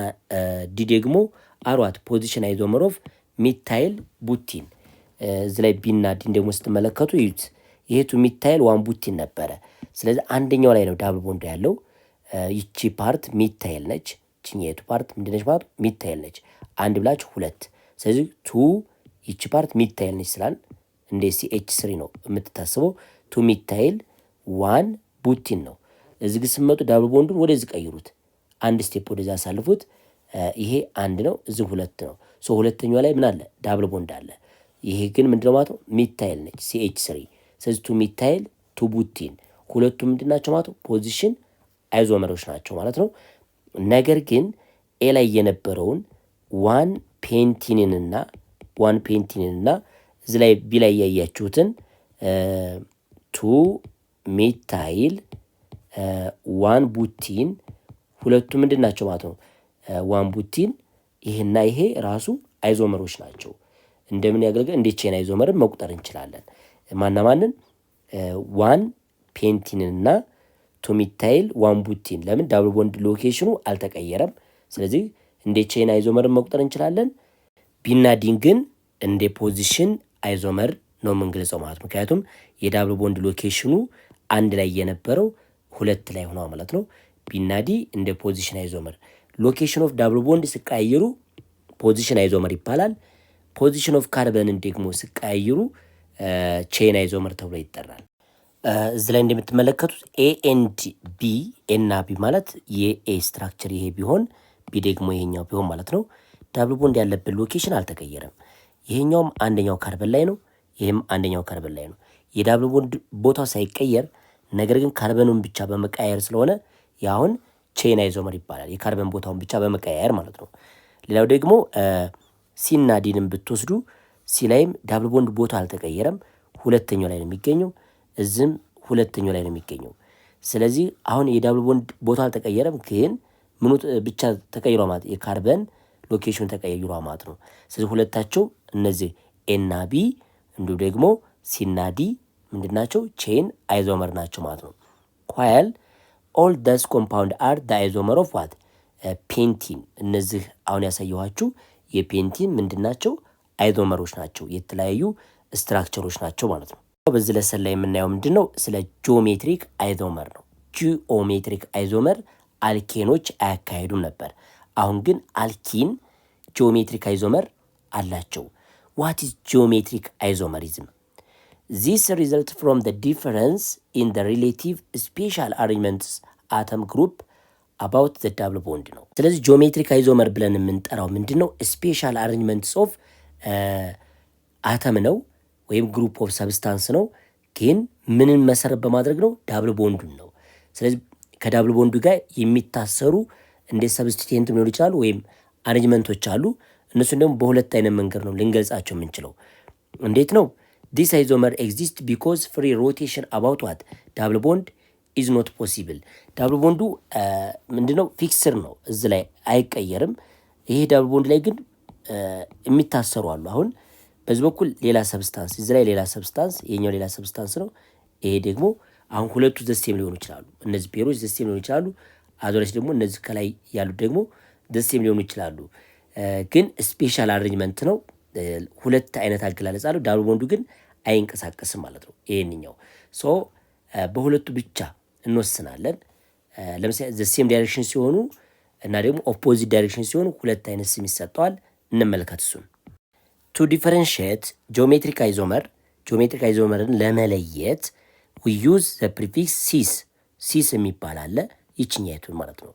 ዲ ደግሞ አሯት ፖዚሽን አይዞመር ኦፍ ሚታይል ቡቲን። እዚህ ላይ ቢ እና ዲን ደግሞ ስትመለከቱ ይዩት። ይሄ ቱ ሚታይል ዋን ቡቲን ነበረ። ስለዚህ አንደኛው ላይ ነው ዳብል ቦንድ ያለው። ይቺ ፓርት ሚታይል ነች። ይቺኛይቱ ፓርት ምንድነች ማለት ሚታይል ነች። አንድ ብላችሁ ሁለት። ስለዚህ ቱ ይቺ ፓርት ሚታይል ነች ስላል እንደ CH3 ነው የምትታስበው። ቱ ሚታይል ዋን ቡቲን ነው። እዚህ ግን ስትመጡ ዳብል ቦንዱን ወደዚህ ቀይሩት። አንድ ስቴፕ ወደዛ አሳልፉት። ይሄ አንድ ነው፣ እዚህ ሁለት ነው። ሶ ሁለተኛው ላይ ምን አለ? ዳብል ቦንድ አለ። ይሄ ግን ምንድነው ማለት ነው? ሚታይል ነች CH3። ስለዚህ ቱ ሚታይል ቱ ቡቲን ሁለቱም ምንድናቸው ማለት ነው? ፖዚሽን አይዞመሮች ናቸው ማለት ነው። ነገር ግን ኤ ላይ የነበረውን ዋን ፔንቲንንና እዚህ ላይ ቢ ላይ ያያችሁትን ቱ ሚታይል ዋን ቡቲን ሁለቱ ምንድናቸው ማለት ነው? ዋን ቡቲን ይሄና ይሄ ራሱ አይዞመሮች ናቸው። እንደምን ያገልግል እንደ ቼን አይዞመርን መቁጠር እንችላለን። ማንን ዋን ፔንቲንና ቱ ሚታይል ዋን ቡቲን። ለምን ዳብል ቦንድ ሎኬሽኑ አልተቀየረም። ስለዚህ እንደ ቼን አይዞመርን መቁጠር እንችላለን። ቢና ዲን ግን እንደ ፖዚሽን አይዞመር ነው የምንገልጸው ማለት ነው። ምክንያቱም የዳብል ቦንድ ሎኬሽኑ አንድ ላይ የነበረው ሁለት ላይ ሆኗ ማለት ነው። ቢና ዲ እንደ ፖዚሽን አይዞመር ሎኬሽን ኦፍ ዳብል ቦንድ ሲቀያየሩ ፖዚሽን አይዞመር ይባላል። ፖዚሽን ኦፍ ካርበንን ደግሞ ሲቀያየሩ ቼን አይዞመር ተብሎ ይጠራል። እዚህ ላይ እንደምትመለከቱት ኤ ኤንድ ቢ ኤ እና ቢ ማለት የኤ ስትራክቸር ይሄ ቢሆን ቢ ደግሞ ይሄኛው ቢሆን ማለት ነው። ዳብል ቦንድ ያለበት ሎኬሽን አልተቀየረም። ይሄኛውም አንደኛው ካርበን ላይ ነው፣ ይሄም አንደኛው ካርበን ላይ ነው። የዳብል ቦንድ ቦታው ሳይቀየር ነገር ግን ካርበኑን ብቻ በመቀያየር ስለሆነ ያሁን ቼን አይዞመር ይባላል። የካርበን ቦታውን ብቻ በመቀያየር ማለት ነው። ሌላው ደግሞ ሲ እና ዲንም ብትወስዱ ሲ ላይም ዳብል ቦንድ ቦታ አልተቀየረም። ሁለተኛው ላይ ነው የሚገኘው፣ እዚህም ሁለተኛው ላይ ነው የሚገኘው። ስለዚህ አሁን የዳብል ቦንድ ቦታ አልተቀየረም፣ ግን ምኑ ብቻ ተቀይሯ ማለት የካርበን ሎኬሽን ተቀይሯ ማለት ነው። ስለዚህ ሁለታቸው እነዚህ ኤና ቢ እንዲሁ ደግሞ ሲና ዲ ምንድናቸው? ቼን አይዞመር ናቸው ማለት ነው። ኳይል ኦል ደስ ኮምፓውንድ አር ደ አይዞመር ኦፍ ዋት ፔንቲን። እነዚህ አሁን ያሳየኋችሁ የፔንቲን ምንድናቸው? አይዞመሮች ናቸው፣ የተለያዩ ስትራክቸሮች ናቸው ማለት ነው። በዚህ ለሰን ላይ የምናየው ምንድን ነው? ስለ ጂኦሜትሪክ አይዞመር ነው። ጂኦሜትሪክ አይዞመር አልኬኖች አያካሄዱም ነበር። አሁን ግን አልኪን ጂኦሜትሪክ አይዞመር አላቸው። ዋት ኢዝ ጂኦሜትሪክ አይዞመሪዝም? ዚስ ሪዘልት ፍሮም ዘ ዲፈረንስ ኢን ዘ ሪሌቲቭ ስፔሻል አሬንጅመንትስ አተም ግሩፕ አባውት ዘ ዳብል ቦንድ ነው። ስለዚህ ጂኦሜትሪክ አይዞመር ብለን የምንጠራው ምንድን ነው? ስፔሻል አሬንጅመንትስ ኦፍ አተም ነው ወይም ግሩፕ ኦፍ ሰብስታንስ ነው። ግን ምንን መሰረት በማድረግ ነው? ዳብል ቦንዱን ነው። ስለዚህ ከዳብል ቦንዱ ጋር የሚታሰሩ እንደ ሰብስቲቴንት ሊሆኑ ይችላሉ ወይም አሬንጅመንቶች አሉ። እነሱን ደግሞ በሁለት አይነት መንገድ ነው ልንገልጻቸው የምንችለው። እንዴት ነው? ዲስ አይዞመር ኤግዚስት ቢኮዝ ፍሪ ሮቴሽን አባውት ዋት ዳብል ቦንድ ኢዝ ኖት ፖሲብል። ዳብል ቦንዱ ምንድነው? ፊክስር ነው፣ እዚህ ላይ አይቀየርም። ይሄ ዳብል ቦንድ ላይ ግን የሚታሰሩ አሉ። አሁን በዚህ በኩል ሌላ ሰብስታንስ፣ እዚህ ላይ ሌላ ሰብስታንስ፣ ይሄኛው ሌላ ሰብስታንስ ነው። ይሄ ደግሞ አሁን ሁለቱ ዘሴም ሊሆኑ ይችላሉ። እነዚህ ፔሮች ዘሴም ሊሆኑ ይችላሉ። አዞረች ደግሞ እነዚህ ከላይ ያሉት ደግሞ ዘሴም ሊሆኑ ይችላሉ። ግን ስፔሻል አሬንጅመንት ነው። ሁለት አይነት አገላለጽ አለው። ዳብል ቦንዱ ግን አይንቀሳቀስም ማለት ነው። ይሄንኛው ሶ በሁለቱ ብቻ እንወስናለን። ለምሳሌ ዘሴም ዳይሬክሽን ሲሆኑ እና ደግሞ ኦፖዚት ዳይሬክሽን ሲሆኑ ሁለት አይነት ስም ይሰጠዋል። እንመልከት እሱን። ቱ ዲፈረንሺየት ጂኦሜትሪክ አይዞመር፣ ጂኦሜትሪክ አይዞመርን ለመለየት ዊ ዩዝ ዘ ፕሪፊክስ ሲስ። ሲስ የሚባል አለ፣ ይችኛይቱን ማለት ነው።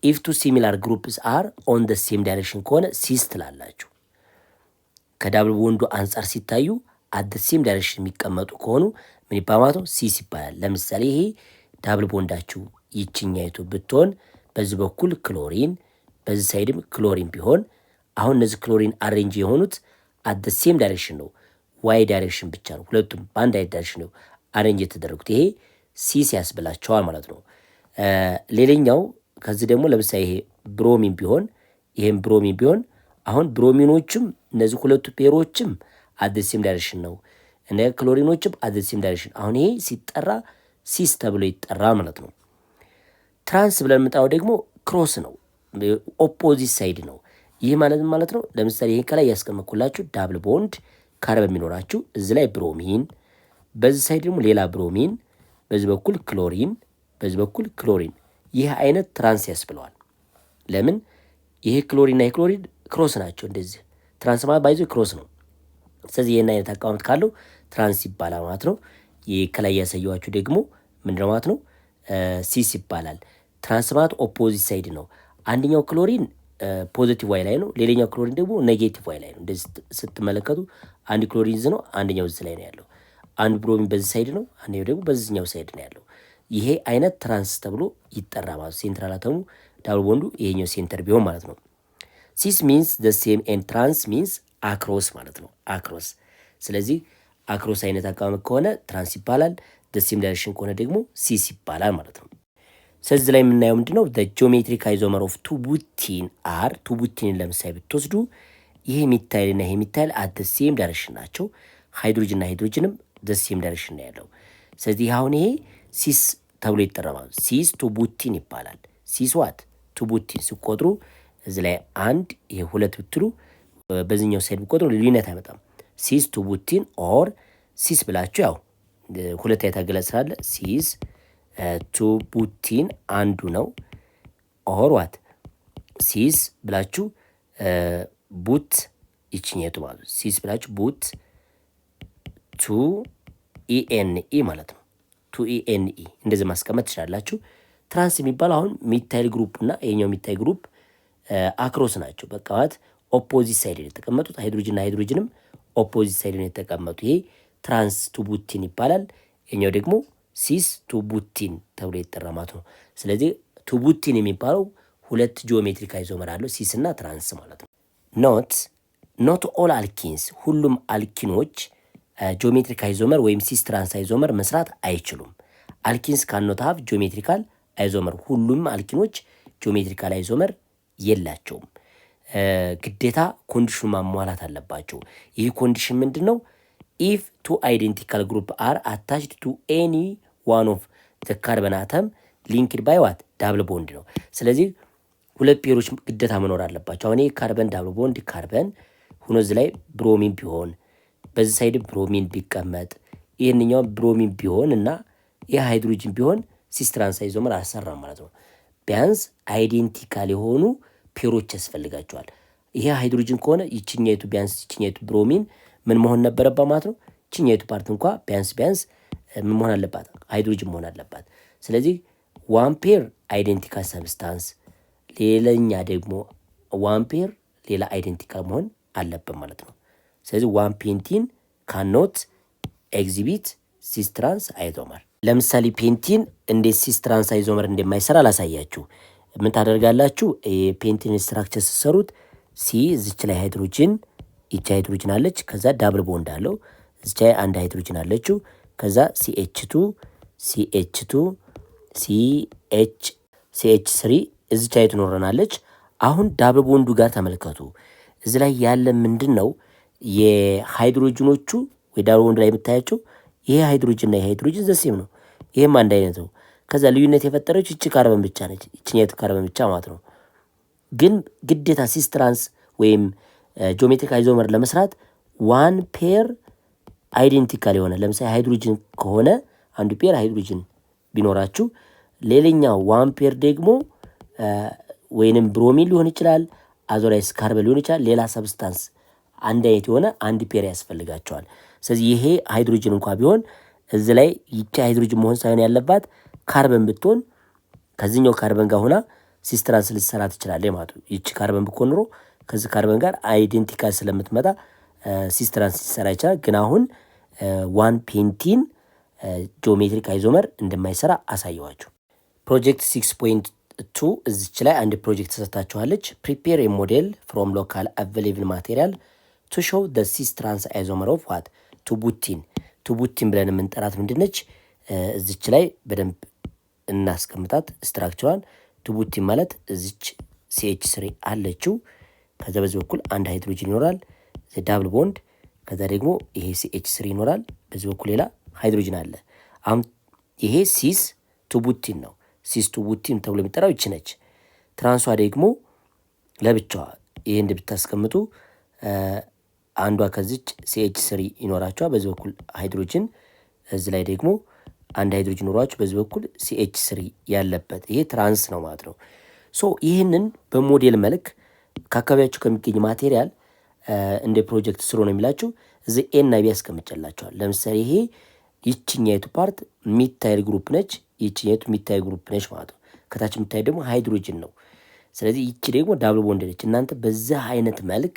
ኢፍ ቱ ሲሚላር ግሩፕስ አር ኦን ደ ሴም ዳይሬክሽን ከሆነ ሲስ ትላላችሁ። ከዳብል ቦንዱ አንጻር ሲታዩ አት ደ ሴም ዳይሬክሽን የሚቀመጡ ከሆኑ ምን ይባላል ማለት ነው? ሲስ ይባላል። ለምሳሌ ይሄ ዳብል ቦንዳችሁ ይችኛይቱ ብትሆን በዚህ በኩል ክሎሪን በዚህ ሳይድም ክሎሪን ቢሆን አሁን እነዚህ ክሎሪን አሬንጅ የሆኑት አት ደ ሴም ዳይሬክሽን ነው፣ ዋይ ዳይሬክሽን ብቻ ነው። ሁለቱም በአንድ አይነት ዳይሬክሽን ነው አሬንጅ የተደረጉት። ይሄ ሲስ ያስብላቸዋል ማለት ነው። ሌላኛው ከዚህ ደግሞ ለምሳሌ ይሄ ብሮሚን ቢሆን ይሄም ብሮሚን ቢሆን አሁን ብሮሚኖችም እነዚህ ሁለቱ ፔሮችም አት ደ ሴም ዳይሬክሽን ነው፣ እና ክሎሪኖችም አት ደ ሴም ዳይሬክሽን። አሁን ይሄ ሲጠራ ሲስ ተብሎ ይጠራ ማለት ነው። ትራንስ ብለን የምንጠራው ደግሞ ክሮስ ነው፣ ኦፖዚት ሳይድ ነው። ይህ ማለት ነው። ለምሳሌ ይሄ ከላይ ያስቀመጥኩላችሁ ዳብል ቦንድ ካርበን የሚኖራችሁ እዚህ ላይ ብሮሚን፣ በዚህ ሳይድ ደግሞ ሌላ ብሮሚን፣ በዚህ በኩል ክሎሪን፣ በዚህ በኩል ክሎሪን። ይህ አይነት ትራንስ ያስብለዋል። ለምን? ይሄ ክሎሪንና ይሄ ክሎሪን ክሮስ ናቸው። እንደዚህ ትራንስ ማለት ባይዞ ክሮስ ነው። ስለዚህ ይህን አይነት አቀማመጥ ካለው ትራንስ ይባላል ማለት ነው። ይህ ከላይ ያሳየኋችሁ ደግሞ ምንድነው ማለት ነው? ሲስ ይባላል። ትራንስ ማለት ኦፖዚት ሳይድ ነው። አንደኛው ክሎሪን ፖዚቲቭ ዋይ ላይ ነው፣ ሌላኛው ክሎሪን ደግሞ ኔጌቲቭ ዋይ ላይ ነው። እንደዚህ ስትመለከቱ አንድ ክሎሪን ነው፣ አንደኛው እዚህ ላይ ነው ያለው። አንድ ብሮሚን በዚህ ሳይድ ነው፣ አንደኛው ደግሞ በዚህኛው ሳይድ ነው ያለው። ይሄ አይነት ትራንስ ተብሎ ይጠራ ማለት። ሴንትራል አተሙ ዳብል ቦንዱ ይሄኛው ሴንተር ቢሆን ማለት ነው። ሲስ ሚንስ ዘ ሴም ኤንድ ትራንስ ሚንስ አክሮስ ማለት ነው። አክሮስ። ስለዚህ አክሮስ አይነት አቀማመጥ ከሆነ ትራንስ ይባላል። ዘ ሴም ዳይሬክሽን ከሆነ ደግሞ ሲስ ይባላል ማለት ነው። ስለዚህ ላይ የምናየው ምንድነው? ዘ ጂኦሜትሪክ አይዞመር ኦፍ ቱ ቡቲን አር። ቱ ቡቲንን ለምሳሌ ብትወስዱ ይሄ ሚታይልና ይሄ ሚታይል አት ዘ ሴም ዳይሬክሽን ናቸው። ሃይድሮጅንና ሃይድሮጅንም ዘ ሴም ዳይሬክሽን ነው ያለው። ስለዚህ አሁን ይሄ ሲስ ተብሎ ይጠራል። ሲስ ቱ ቡቲን ይባላል። ሲስ ዋት ቱ ቡቲን ሲቆጥሩ እዚህ ላይ አንድ ይሄ ሁለት ብትሉ በዚህኛው ሳይድ ብቆጥሩ ልዩነት አይመጣም። ሲስ ቱ ቡቲን ኦር ሲስ ብላችሁ ያው ሁለት አይነት አገላለጽ ስላለ ሲስ ቱ ቡቲን አንዱ ነው። ኦር ዋት ሲስ ብላችሁ ቡት ይችኛቱ ማለት ነው። ሲስ ብላችሁ ቡት ቱ ኢኤንኢ ማለት ነው። ቱ ኢኤንኢ እንደዚህ ማስቀመጥ ትችላላችሁ። ትራንስ የሚባል አሁን ሚታይል ግሩፕ እና ይሄኛው ሚታይል ግሩፕ አክሮስ ናቸው። በቃ ማለት ኦፖዚት ሳይድ ነው የተቀመጡት። ሃይድሮጅንና ሃይድሮጅንም ኦፖዚት ሳይድ ነው የተቀመጡ። ይሄ ትራንስ ቱ ቡቲን ይባላል። ይሄኛው ደግሞ ሲስ ቱ ቡቲን ተብሎ ይጠራ ማለት ነው። ስለዚህ ቱ ቡቲን የሚባለው ሁለት ጂኦሜትሪክ አይዞመር አለው፣ ሲስ እና ትራንስ ማለት ነው። ኖት ኦል አልኪንስ፣ ሁሉም አልኪኖች ጂኦሜትሪክ አይዞመር ወይም ሲስ ትራንስ አይዞመር መስራት አይችሉም። አልኪንስ ካኖት ሃቭ ጂኦሜትሪካል አይዞመር፣ ሁሉም አልኪኖች ጂኦሜትሪካል አይዞመር የላቸውም። ግዴታ ኮንዲሽኑ ማሟላት አለባቸው። ይህ ኮንዲሽን ምንድን ነው? ኢፍ ቱ አይዴንቲካል ግሩፕ አር አታችድ ቱ ኤኒ ዋን ኦፍ ዘ ካርበን አተም ሊንክድ ባይ ዋት ዳብል ቦንድ ነው። ስለዚህ ሁለት ፔሮች ግዴታ መኖር አለባቸው። አሁን ካርበን ዳብል ቦንድ ካርበን ሆኖ እዚህ ላይ ብሮሚን ቢሆን በዚህ ሳይድ ብሮሚን ቢቀመጥ ይህንኛው ብሮሚን ቢሆን እና ይህ ሃይድሮጅን ቢሆን ሲስ ትራንስ አይዞመር አሰራም ማለት ነው። ቢያንስ አይዴንቲካል የሆኑ ፔሮች ያስፈልጋቸዋል። ይሄ ሃይድሮጅን ከሆነ ይችኛይቱ ቢያንስ ይችኛይቱ ብሮሚን ምን መሆን ነበረባት ማለት ነው። ይችኛይቱ ፓርት እንኳ ቢያንስ ምን መሆን አለባት? ሃይድሮጅን መሆን አለባት። ስለዚህ ዋን ፔር አይዴንቲካል ሰብስታንስ፣ ሌላኛ ደግሞ ዋን ፔር ሌላ አይዴንቲካል መሆን አለበት ማለት ነው። ስለዚህ ዋን ፔንቲን ካኖት ኤግዚቢት ሲስ ትራንስ አይዞመር። ለምሳሌ ፔንቲን እንዴት ሲስ ትራንስ አይዞመር እንደማይሰራ ላሳያችሁ። ምን ታደርጋላችሁ? የፔንቲን ስትራክቸር ስትሰሩት ሲ እዚች ላይ ሃይድሮጅን ይቺ ሃይድሮጅን አለች። ከዛ ዳብል ቦንድ አለው። እዚች ላይ አንድ ሃይድሮጅን አለችው። ከዛ ሲኤች2 ሲኤች3 እዚች ላይ ትኖረናለች። አሁን ዳብል ቦንዱ ጋር ተመልከቱ። እዚህ ላይ ያለ ምንድን ነው? የሃይድሮጅኖቹ ወይ ዳብል ቦንድ ላይ የምታያቸው ይሄ ሃይድሮጅን እና ይሄ ሃይድሮጅን ዘሴም ነው። ይሄም አንድ አይነት ነው። ከዛ ልዩነት የፈጠረች እቺ ካርበን ብቻ ነች። እቺኛይቱ ካርበን ብቻ ማለት ነው። ግን ግዴታ ሲስ ትራንስ ወይም ጂኦሜትሪክ አይዞመር ለመስራት ዋን ፔር አይዴንቲካል የሆነ ለምሳሌ ሃይድሮጅን ከሆነ አንዱ ፔር ሃይድሮጅን ቢኖራችሁ ሌላኛው ዋን ፔር ደግሞ ወይንም ብሮሚን ሊሆን ይችላል፣ አዞራይስ ካርበን ሊሆን ይችላል። ሌላ ሰብስታንስ አንድ አይነት የሆነ አንድ ፔር ያስፈልጋቸዋል። ስለዚህ ይሄ ሃይድሮጅን እንኳ ቢሆን እዚህ ላይ ይቺ ሃይድሮጅን መሆን ሳይሆን ያለባት ካርበን ብትሆን ከዚህኛው ካርበን ጋር ሆና ሲስ ትራንስ ልትሰራ ትችላለች ማለት ነው። ይቺ ካርበን ብትሆን ኖሮ ከዚህ ካርበን ጋር አይዴንቲካል ስለምትመጣ ሲስ ትራንስ ሊሰራ ይችላል። ግን አሁን ዋን ፔንቲን ጂኦሜትሪክ አይዞመር እንደማይሰራ አሳየዋችሁ። ፕሮጀክት 6.2 እዚች ላይ አንድ ፕሮጀክት ተሰጥታችኋለች። ፕሪፔር ኤ ሞዴል ፍሮም ሎካል አቬሌብል ማቴሪያል ቱ ሾው ዘ ሲስ ትራንስ አይዞመር ኦፍ ዋት ቱቡቲን ብለን የምንጠራት ምንድነች? እዚች ላይ በደንብ እናስቀምጣት ስትራክቸሯን። ቱቡቲን ማለት እዚች CH3 አለችው። ከዛ በዚህ በኩል አንድ ሃይድሮጅን ይኖራል ዳብል ቦንድ። ከዛ ደግሞ ይሄ CH3 ይኖራል። በዚህ በኩል ሌላ ሃይድሮጅን አለ። አሁን ይሄ ሲስ ቱቡቲን ነው። ሲስ ቱቡቲን ተብሎ የሚጠራው ይች ነች። ትራንሷ ደግሞ ለብቻዋ ይሄ እንድታስቀምጡ አንዷ ከዚች CH3 ይኖራቸዋል። በዚህ በኩል ሃይድሮጅን፣ እዚህ ላይ ደግሞ አንድ ሃይድሮጅን ኖሯችሁ በዚህ በኩል CH3 ያለበት ይሄ ትራንስ ነው ማለት ነው። ሶ ይህንን በሞዴል መልክ ከአካባቢያችሁ ከሚገኝ ማቴሪያል እንደ ፕሮጀክት ስሩ ነው የሚላችሁ። እዚህ ኤ እና ቢ ያስቀምጨላችኋል። ለምሳሌ ይሄ ይችኛይቱ ፓርት ሚታይል ግሩፕ ነች፣ ይችኛይቱ ሚታይል ግሩፕ ነች ማለት ነው። ከታች የሚታይ ደግሞ ሃይድሮጅን ነው። ስለዚህ ይቺ ደግሞ ዳብል ቦንድ ነች። እናንተ በዚህ አይነት መልክ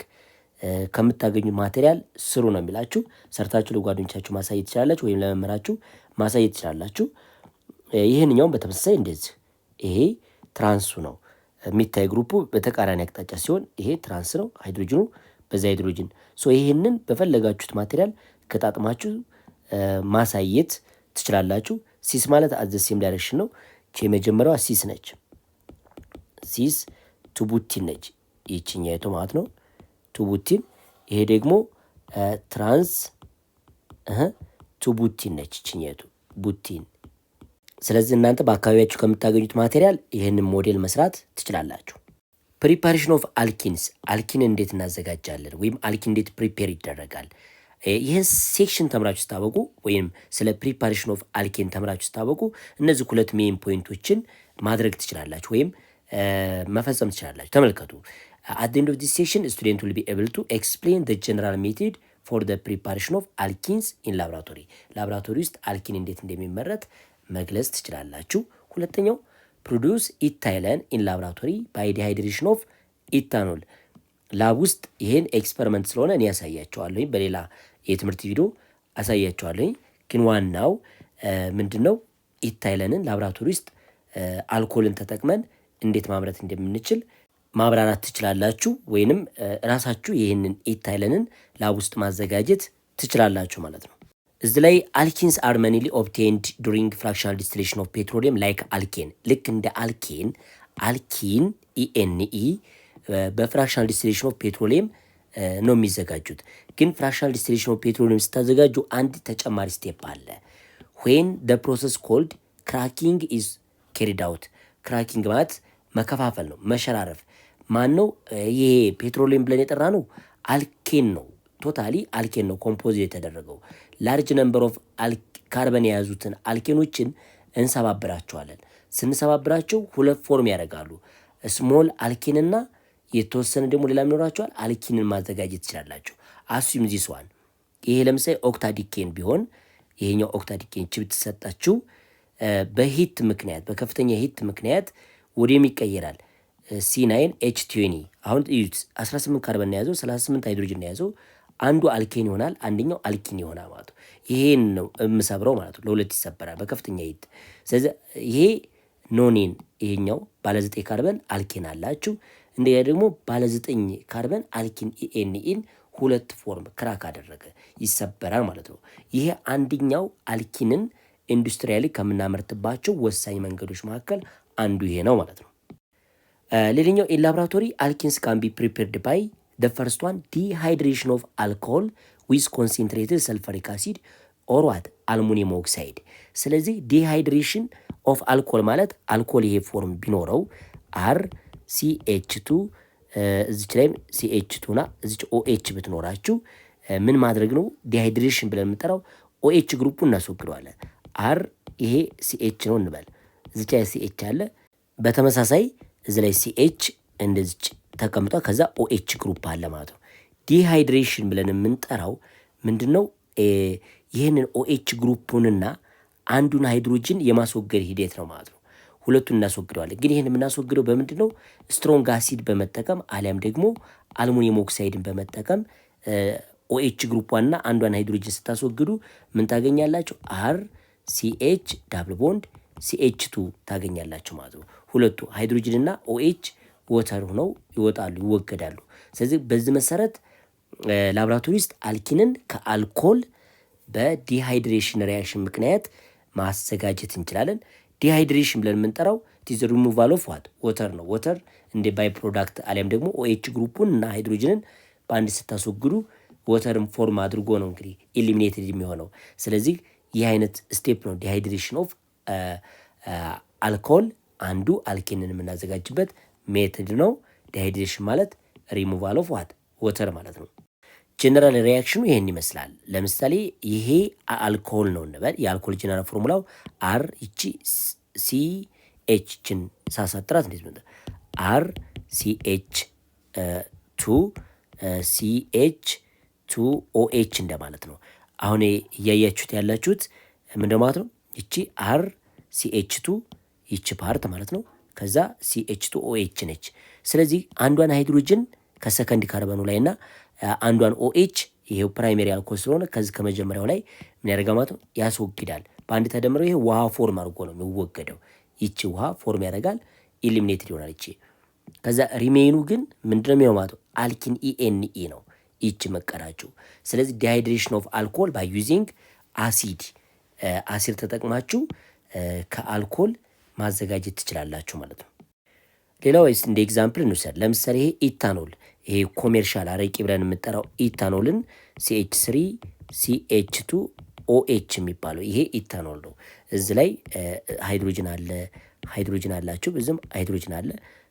ከምታገኙ ማቴሪያል ስሩ ነው የሚላችሁ። ሰርታችሁ ለጓደኞቻችሁ ማሳየት ትችላላችሁ፣ ወይም ለመምህራችሁ ማሳየት ትችላላችሁ። ይህንኛውም በተመሳሳይ እንደዚህ ይሄ ትራንሱ ነው። የሚታይ ግሩፑ በተቃራኒ አቅጣጫ ሲሆን ይሄ ትራንስ ነው፣ ሃይድሮጅኑ በዛ ሃይድሮጅን። ሶ ይሄንን በፈለጋችሁት ማቴሪያል ከጣጥማችሁ ማሳየት ትችላላችሁ። ሲስ ማለት አዘሴም ዳይሬክሽን ነው። የመጀመሪያዋ ሲስ ነች። ሲስ ቱቡቲን ነች ይችኛይቱ ማለት ነው። ቱቡቲን ይሄ ደግሞ ትራንስ ቱቡቲን ነች ይችኛይቱ ቡቲን። ስለዚህ እናንተ በአካባቢያችሁ ከምታገኙት ማቴሪያል ይህንን ሞዴል መስራት ትችላላችሁ። ፕሪፓሬሽን ኦፍ አልኪንስ፣ አልኪን እንዴት እናዘጋጃለን ወይም አልኪን እንዴት ፕሪፔር ይደረጋል? ይህን ሴክሽን ተምራችሁ ስታበቁ ወይም ስለ ፕሪፓሬሽን ኦፍ አልኪን ተምራችሁ ስታበቁ እነዚህ ሁለት ሜን ፖይንቶችን ማድረግ ትችላላችሁ ወይም መፈጸም ትችላላችሁ። ተመልከቱ። at the end of this session student will be able to explain the general method for the preparation of alkenes in laboratory. ላብራቶሪ ውስጥ አልኪን እንዴት እንደሚመረት መግለጽ ትችላላችሁ። ሁለተኛው produce ethylene in laboratory by dehydration of ethanol. ላብ ውስጥ ይሄን ኤክስፐሪመንት ስለሆነ እኔ ያሳያችኋለሁ፣ በሌላ የትምህርት ቪዲዮ አሳያችኋለሁ። ግን ዋናው ምንድነው ኢታይለንን ላብራቶሪ ውስጥ አልኮልን ተጠቅመን እንዴት ማምረት እንደምንችል ማብራራት ትችላላችሁ። ወይንም ራሳችሁ ይሄንን ኢታይለንን ላብ ውስጥ ማዘጋጀት ትችላላችሁ ማለት ነው። እዚህ ላይ አልኪንስ አር መኒሊ ኦብቴንድ ዱሪንግ ፍራክሽናል ዲስቲሌሽን ኦፍ ፔትሮሊየም ላይክ አልኬን። ልክ እንደ አልኪን ኢኤንኢ በፍራክሽናል ዲስቲሌሽን ኦፍ ፔትሮሊየም ነው የሚዘጋጁት። ግን ፍራክሽናል ዲስቲሌሽን ኦፍ ፔትሮሊየም ስታዘጋጁ አንድ ተጨማሪ ስቴፕ አለ። ዌን ደ ፕሮሰስ ኮልድ ክራኪንግ ኢዝ ኬሪድ አውት። ክራኪንግ ማለት መከፋፈል ነው፣ መሸራረፍ። ማን ነው ይሄ? ፔትሮሊየም ብለን የጠራ ነው አልኬን ነው። ቶታሊ አልኬን ነው ኮምፖዝ የተደረገው። ላርጅ ነምበር ኦፍ ካርበን የያዙትን አልኬኖችን እንሰባብራቸዋለን። ስንሰባብራቸው ሁለት ፎርም ያደርጋሉ። ስሞል አልኬንና የተወሰነ ደግሞ ሌላ ይኖራቸዋል። አልኪንን ማዘጋጀት ትችላላችሁ። አስዩም ዚስ ዋን። ይሄ ለምሳሌ ኦክታዲኬን ቢሆን ይሄኛው ኦክታዲኬን ቺ ብትሰጣችሁ በሂት ምክንያት በከፍተኛ ሂት ምክንያት ወደም ይቀየራል። C9 H20 አሁን 18 ካርበን የያዘው 38 ሃይድሮጅን የያዘው አንዱ አልኬን ይሆናል፣ አንደኛው አልኪን ይሆናል ማለት ነው። ይሄን ነው የምሰብረው ማለት ነው። ለሁለት ይሰበራል በከፍተኛ ሂት። ስለዚህ ይሄ ኖኔን ይሄኛው ባለ 9 ካርበን አልኬን አላችሁ። እንደያ ደግሞ ባለ 9 ካርበን አልኪን ኢኤንኢን ሁለት ፎርም ክራክ አደረገ፣ ይሰበራል ማለት ነው። ይሄ አንደኛው አልኪንን ኢንዱስትሪያሊ ከምናመርትባቸው ወሳኝ መንገዶች መካከል አንዱ ይሄ ነው ማለት ነው። ሌላኛው ኢን ላብራቶሪ አልኪንስ ካን ቢ ፕሪፔርድ ባይ ደ ፈርስት ዋን ዲሃይድሬሽን ኦፍ አልኮሆል ዊዝ ኮንሴንትሬትድ ሰልፈሪክ አሲድ ኦር ዋት አልሙኒየም ኦክሳይድ። ስለዚህ ዲሃይድሬሽን ኦፍ አልኮል ማለት አልኮል ይሄ ፎርም ቢኖረው አር ሲኤች2 እዚች ላይ ሲኤች2 ና እዚች ኦኤች ብትኖራችሁ ምን ማድረግ ነው? ዲሃይድሬሽን ብለን የምንጠራው ኦኤች ግሩፑ እናስወግደዋለን። አር ይሄ ሲኤች ነው እንበል። እዚች ላይ ሲኤች አለ። በተመሳሳይ እዚ ላይ ሲኤች እንደዚች ተቀምጧል። ከዛ ኦኤች ግሩፕ አለ ማለት ነው። ዲሃይድሬሽን ብለን የምንጠራው ምንድነው? ይህንን ኦኤች ግሩፑንና አንዱን ሃይድሮጅን የማስወገድ ሂደት ነው ማለት ነው። ሁለቱን እናስወግደዋለን። ግን ይህን የምናስወግደው በምንድን ነው? ስትሮንግ አሲድ በመጠቀም አሊያም ደግሞ አልሙኒየም ኦክሳይድን በመጠቀም ኦኤች ግሩፕዋንና አንዷን ሃይድሮጅን ስታስወግዱ ምን ታገኛላችሁ? አር ሲኤች ዳብል ቦንድ ሲኤች2 ታገኛላችሁ ማለት ነው። ሁለቱ ሃይድሮጅንና ኦኤች ወተር ሆነው ይወጣሉ፣ ይወገዳሉ። ስለዚህ በዚህ መሰረት ላብራቶሪ ውስጥ አልኪንን ከአልኮል በዲሃይድሬሽን ሪያክሽን ምክንያት ማዘጋጀት እንችላለን። ዲሃይድሬሽን ብለን የምንጠራው ቲዝ ሪሙቫል ኦፍ ዋት ወተር ነው። ወተር እንደ ባይ ፕሮዳክት አሊያም ደግሞ ኦኤች ግሩፑን እና ሃይድሮጅንን በአንድ ስታስወግዱ ወተርን ፎርም አድርጎ ነው እንግዲህ ኢሊሚኔትድ የሚሆነው። ስለዚህ ይህ አይነት ስቴፕ ነው ዲሃይድሬሽን ኦፍ አልኮል፣ አንዱ አልኬንን የምናዘጋጅበት ሜትድ ነው። ዲሃይድሬሽን ማለት ሪሙቫል ኦፍ ዋት ወተር ማለት ነው። ጀነራል ሪያክሽኑ ይሄን ይመስላል። ለምሳሌ ይሄ አልኮል ነው እንበል። የአልኮል ጀነራል ፎርሙላው አር ይቺ ሲኤችን ሳሳጥራት እንዴት ነው? አር ሲኤች 2 ኦኤች እንደማለት ነው። አሁን እያያችሁት ያላችሁት ምን ማለት ነው? ይቺ አር ሲኤች 2 ይቺ ፓርት ማለት ነው። ከዛ ሲኤች 2 ኦኤች ነች። ስለዚህ አንዷን ሃይድሮጅን ከሰከንድ ካርበኑ ላይ እና አንዷን ኦኤች ይሄው ፕራይሜሪ አልኮል ስለሆነ ከዚህ ከመጀመሪያው ላይ ምን ያደርጋል ማለት ነው? ያስወግዳል። በአንድ ተደምረው ይሄ ውሃ ፎርም አድርጎ ነው የሚወገደው። ይቺ ውሃ ፎርም ያደርጋል፣ ኢሊሚኔትድ ይሆናል ይቺ። ከዛ ሪሜይኑ ግን ምንድነው የሚሆነው ማለት ነው? አልኪን ኢኤንኢ ነው ይቺ መቀራችሁ። ስለዚህ ዲሃይድሬሽን ኦፍ አልኮል ባይ ዩዚንግ አሲድ ተጠቅማችሁ ከአልኮል ማዘጋጀት ትችላላችሁ ማለት ነው። ሌላው ወይስ እንደ ኤግዛምፕል እንውሰድ። ለምሳሌ ይሄ ኢታኖል፣ ይሄ ኮሜርሻል አረቂ ብለን የምጠራው ኢታኖልን CH3 CH2 OH የሚባለው ይሄ ኢታኖል ነው። እዚህ ላይ ሃይድሮጅን አላችሁ፣ በዚህም ሃይድሮጅን አለ።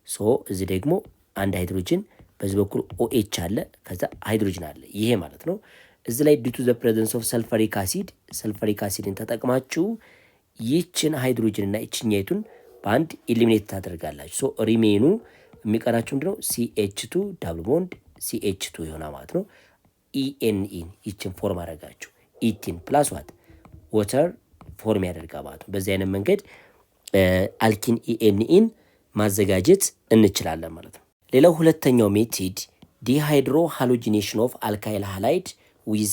ሶ እዚህ ደግሞ አንድ ሃይድሮጅን በዚህ በኩል OH አለ፣ ከዛ ሃይድሮጅን አለ። ይሄ ማለት ነው። እዚህ ላይ ዲቱ ዘ ፕሬዘንስ ኦፍ ሰልፈሪክ አሲድን ተጠቅማችሁ ይችን ሃይድሮጅን እና ይችኛይቱን በአንድ ኢሊሚኔት ታደርጋላችሁ። ሶ ሪሜኑ የሚቀራችሁ ምንድነው? CH2 ዳብል ቦንድ CH2 ይሆናል ማለት ነው። ኢኤንኢን ይችን ፎርም አደረጋችሁ። ኢቲን ፕላስ ዋት ወተር ፎርም ያደርጋል ማለት ነው። በዚህ አይነት መንገድ አልኪን ኢኤንኢን ማዘጋጀት እንችላለን ማለት ነው። ሌላው ሁለተኛው ሜቲድ ዲሃይድሮ ሃሎጂኔሽን ኦፍ አልካይል ሃላይድ ዊዝ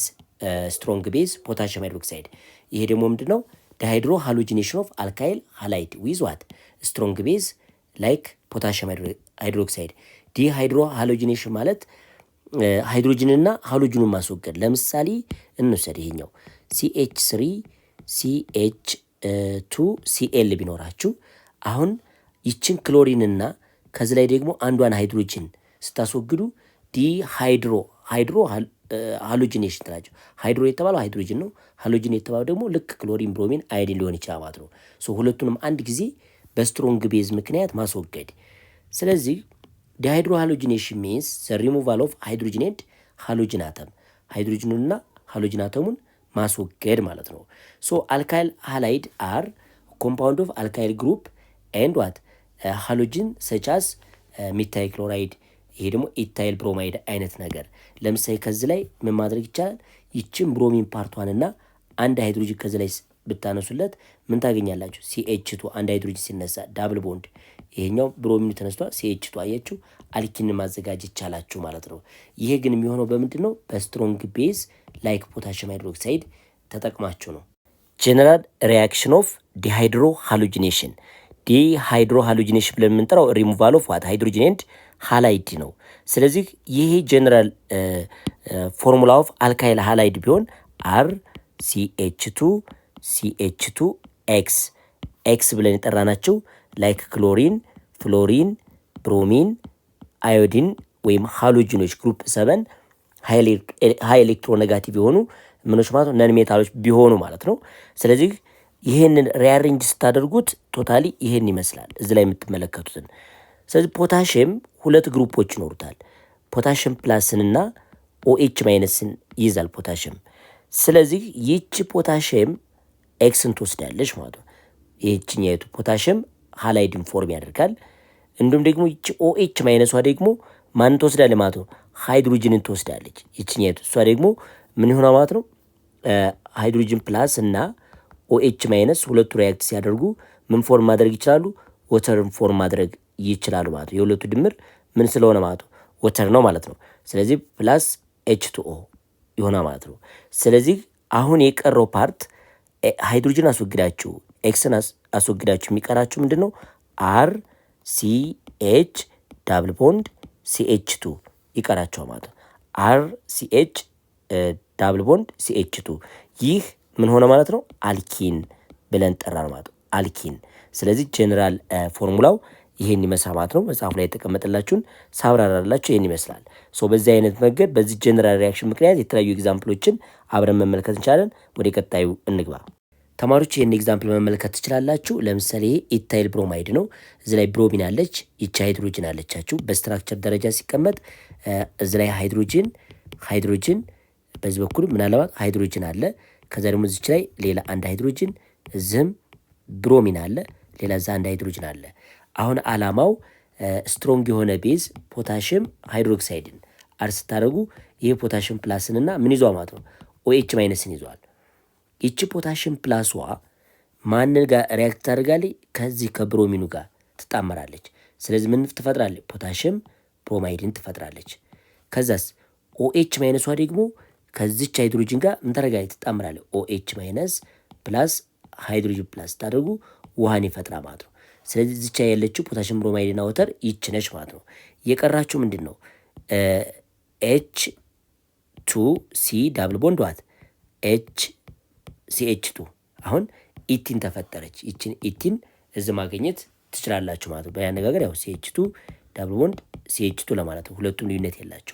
ስትሮንግ ቤዝ ፖታሽየም ሃይድሮክሳይድ። ይሄ ደግሞ ምንድነው? ዲሃይድሮ ሃሎጂኔሽን ኦፍ አልካይል ሃላይድ ዊዝ ዋት ስትሮንግ ቤዝ ላይክ ፖታሽየም ሃይድሮክሳይድ። ዲሃይድሮ ሃሎጂኔሽን ማለት ሃይድሮጅንና ሃሎጅኑን ማስወገድ። ለምሳሌ እንውሰድ ይሄኛው CH3 CH2 Cl ቢኖራችሁ አሁን ይችን ክሎሪንና ከዚህ ላይ ደግሞ አንዷን ሃይድሮጅን ስታስወግዱ ሃይድሮ ሃሎጂኔሽን ትላቸው። ሃይድሮ የተባለው ሃይድሮጅን ነው። ሃሎጂን የተባለው ደግሞ ልክ ክሎሪን፣ ብሮሚን፣ አዮዲን ሊሆን ይችላል ማለት ነው። ሁለቱንም አንድ ጊዜ በስትሮንግ ቤዝ ምክንያት ማስወገድ። ስለዚህ ዲሃይድሮ ሃሎጂኔሽን ሚንስ ዘ ሪሙቫል ኦፍ ሃይድሮጅን ኤንድ ሃሎጂን አተም፣ ሃይድሮጅኑንና ሃሎጂን አተሙን ማስወገድ ማለት ነው። አልካይል ሃላይድ አር ኮምፓውንድ ኦፍ አልካይል ግሩፕ ኤንድ ዋት ሃሎጂን ሰቻስ ሚታይ ክሎራይድ፣ ይሄ ደግሞ ኢታይል ብሮማይድ አይነት ነገር። ለምሳሌ ከዚህ ላይ ምን ማድረግ ይቻላል? ይችን ብሮሚን ፓርቷንና አንድ ሃይድሮጅን ከዚህ ላይ ብታነሱለት ምን ታገኛላችሁ? CH2 አንድ ሃይድሮጅን ሲነሳ ዳብል ቦንድ፣ ይሄኛው ብሮሚኑ ተነስቷል፣ CH2 አያችሁ፣ አልኪንን ማዘጋጀት ይቻላችሁ ማለት ነው። ይሄ ግን የሚሆነው በምንድን ነው? በስትሮንግ ቤዝ ላይክ ፖታሽየም ሃይድሮክሳይድ ተጠቅማችሁ ነው። ጀነራል ሪያክሽን ኦፍ ዲሃይድሮ ሃሎጂኔሽን። ዲሃይድሮ ሃሎጂኔሽን ብለን የምንጠራው ሪሙቫል ኦፍ ዋት ሃይድሮጅን ኤንድ ሃላይድ ነው። ስለዚህ ይሄ ጀነራል ፎርሙላ ኦፍ አልካይል ሃላይድ ቢሆን አር CH2 ኤክስ ብለን የጠራናቸው ላይክ ክሎሪን፣ ፍሎሪን፣ ብሮሚን፣ አዮዲን ወይም ሃሎጂኖች ግሩፕ 7 ሃይ ኤሌክትሮኔጋቲቭ የሆኑ ምኖች ማለት ነው፣ ነን ሜታሎች ቢሆኑ ማለት ነው። ስለዚህ ይሄንን ሪአሬንጅ ስታደርጉት ቶታሊ ይሄን ይመስላል እዚህ ላይ የምትመለከቱትን። ስለዚህ ፖታሽየም ሁለት ግሩፖች ይኖሩታል። ፖታሽየም ፕላስንና OH ማይነስን ይይዛል ፖታሽየም። ስለዚህ ይቺ ፖታሽየም ኤክስን ትወስዳለች ማለት ነው። ይህችኛይቱ ፖታሽየም ሃላይድን ፎርም ያደርጋል። እንዲሁም ደግሞ ይቺ OH ማይነሷ ደግሞ ማንን ትወስዳለች ማለት ነው? ሃይድሮጅንን ትወስዳለች ይችኛይቱ። እሷ ደግሞ ምን ይሆናል ማለት ነው? ሃይድሮጅን ፕላስ እና OH ማይነስ ሁለቱ ሪያክት ሲያደርጉ ምን ፎርም ማድረግ ይችላሉ? ወተርን ፎርም ማድረግ ይችላሉ ማለት ነው። የሁለቱ ድምር ምን ስለሆነ ማለት ነው? ወተር ነው ማለት ነው። ስለዚህ ፕላስ H2O ይሆናል ማለት ነው። ስለዚህ አሁን የቀረው ፓርት ሃይድሮጅን አስወግዳችሁ ኤክስን አስወግዳችሁ የሚቀራችሁ ምንድን ነው? RCH ዳብል ቦንድ CH2 ይቀራቸዋል ማለት ነው። RCH ዳብል ቦንድ CH2 ይህ ምን ሆነ ማለት ነው? አልኪን ብለን ጠራን ማለት ነው። አልኪን። ስለዚህ ጀነራል ፎርሙላው ይሄን ይመስላል ማለት ነው። መጽሐፉ ላይ የተቀመጠላችሁን ሳብራራላችሁ ይሄን ይመስላል። በዚህ አይነት መንገድ በዚህ ጀነራል ሪያክሽን ምክንያት የተለያዩ ኤግዛምፕሎችን አብረን መመልከት እንችላለን። ወደ ቀጣዩ እንግባ። ተማሪዎች ይሄን ኤግዛምፕል መመልከት ትችላላችሁ። ለምሳሌ ኢታይል ብሮማይድ ነው። እዚህ ላይ ብሮሚን አለች፣ ይቺ ሃይድሮጅን አለቻችሁ። በስትራክቸር ደረጃ ሲቀመጥ እዚህ ላይ ሃይድሮጅን በዚህ በኩል ምናልባት ሃይድሮጅን አለ። ከዛ ደግሞ እዚች ላይ ሌላ አንድ ሃይድሮጅን፣ እዚህም ብሮሚን አለ፣ ሌላ እዛ አንድ ሃይድሮጅን አለ። አሁን አላማው ስትሮንግ የሆነ ቤዝ ፖታሽየም ሃይድሮክሳይድን አር ስታደርጉ ይሄ ፖታሽየም ፕላስንና ምን ይዟል ማለት ነው? OH ማይነስን ይዟል። ይቺ ፖታሽየም ፕላሷ ማንን ጋር ሪያክት ታደርጋለች? ከዚህ ከብሮሚኑ ጋር ትጣመራለች። ስለዚህ ምን ትፈጥራለች? ፖታሽየም ብሮማይድን ትፈጥራለች። ከዛስ OH ማይነሷ ደግሞ ከዚች ሃይድሮጅን ጋር ምን ታደርጋለች? ትጣመራለች። OH ማይነስ ፕላስ ሃይድሮጅን ፕላስ ታደርጉ ውሃን ይፈጥራ ማለት ነው። ስለዚህ እዚቻ ያለችው ፖታሽየም ብሮማይድና ወተር ይችነች ማለት ነው። የቀራችሁ ምንድን ነው? H2C ዳብል ቦንድ ዋት CH2 አሁን ኢቲን ተፈጠረች። ይችን ኢቲን እዚህ ማግኘት ትችላላችሁ ማለት ነው። በያነጋገር ያው CH2 ዳብል ቦንድ CH2 ለማለት ነው። ሁለቱም ልዩነት የላቸው።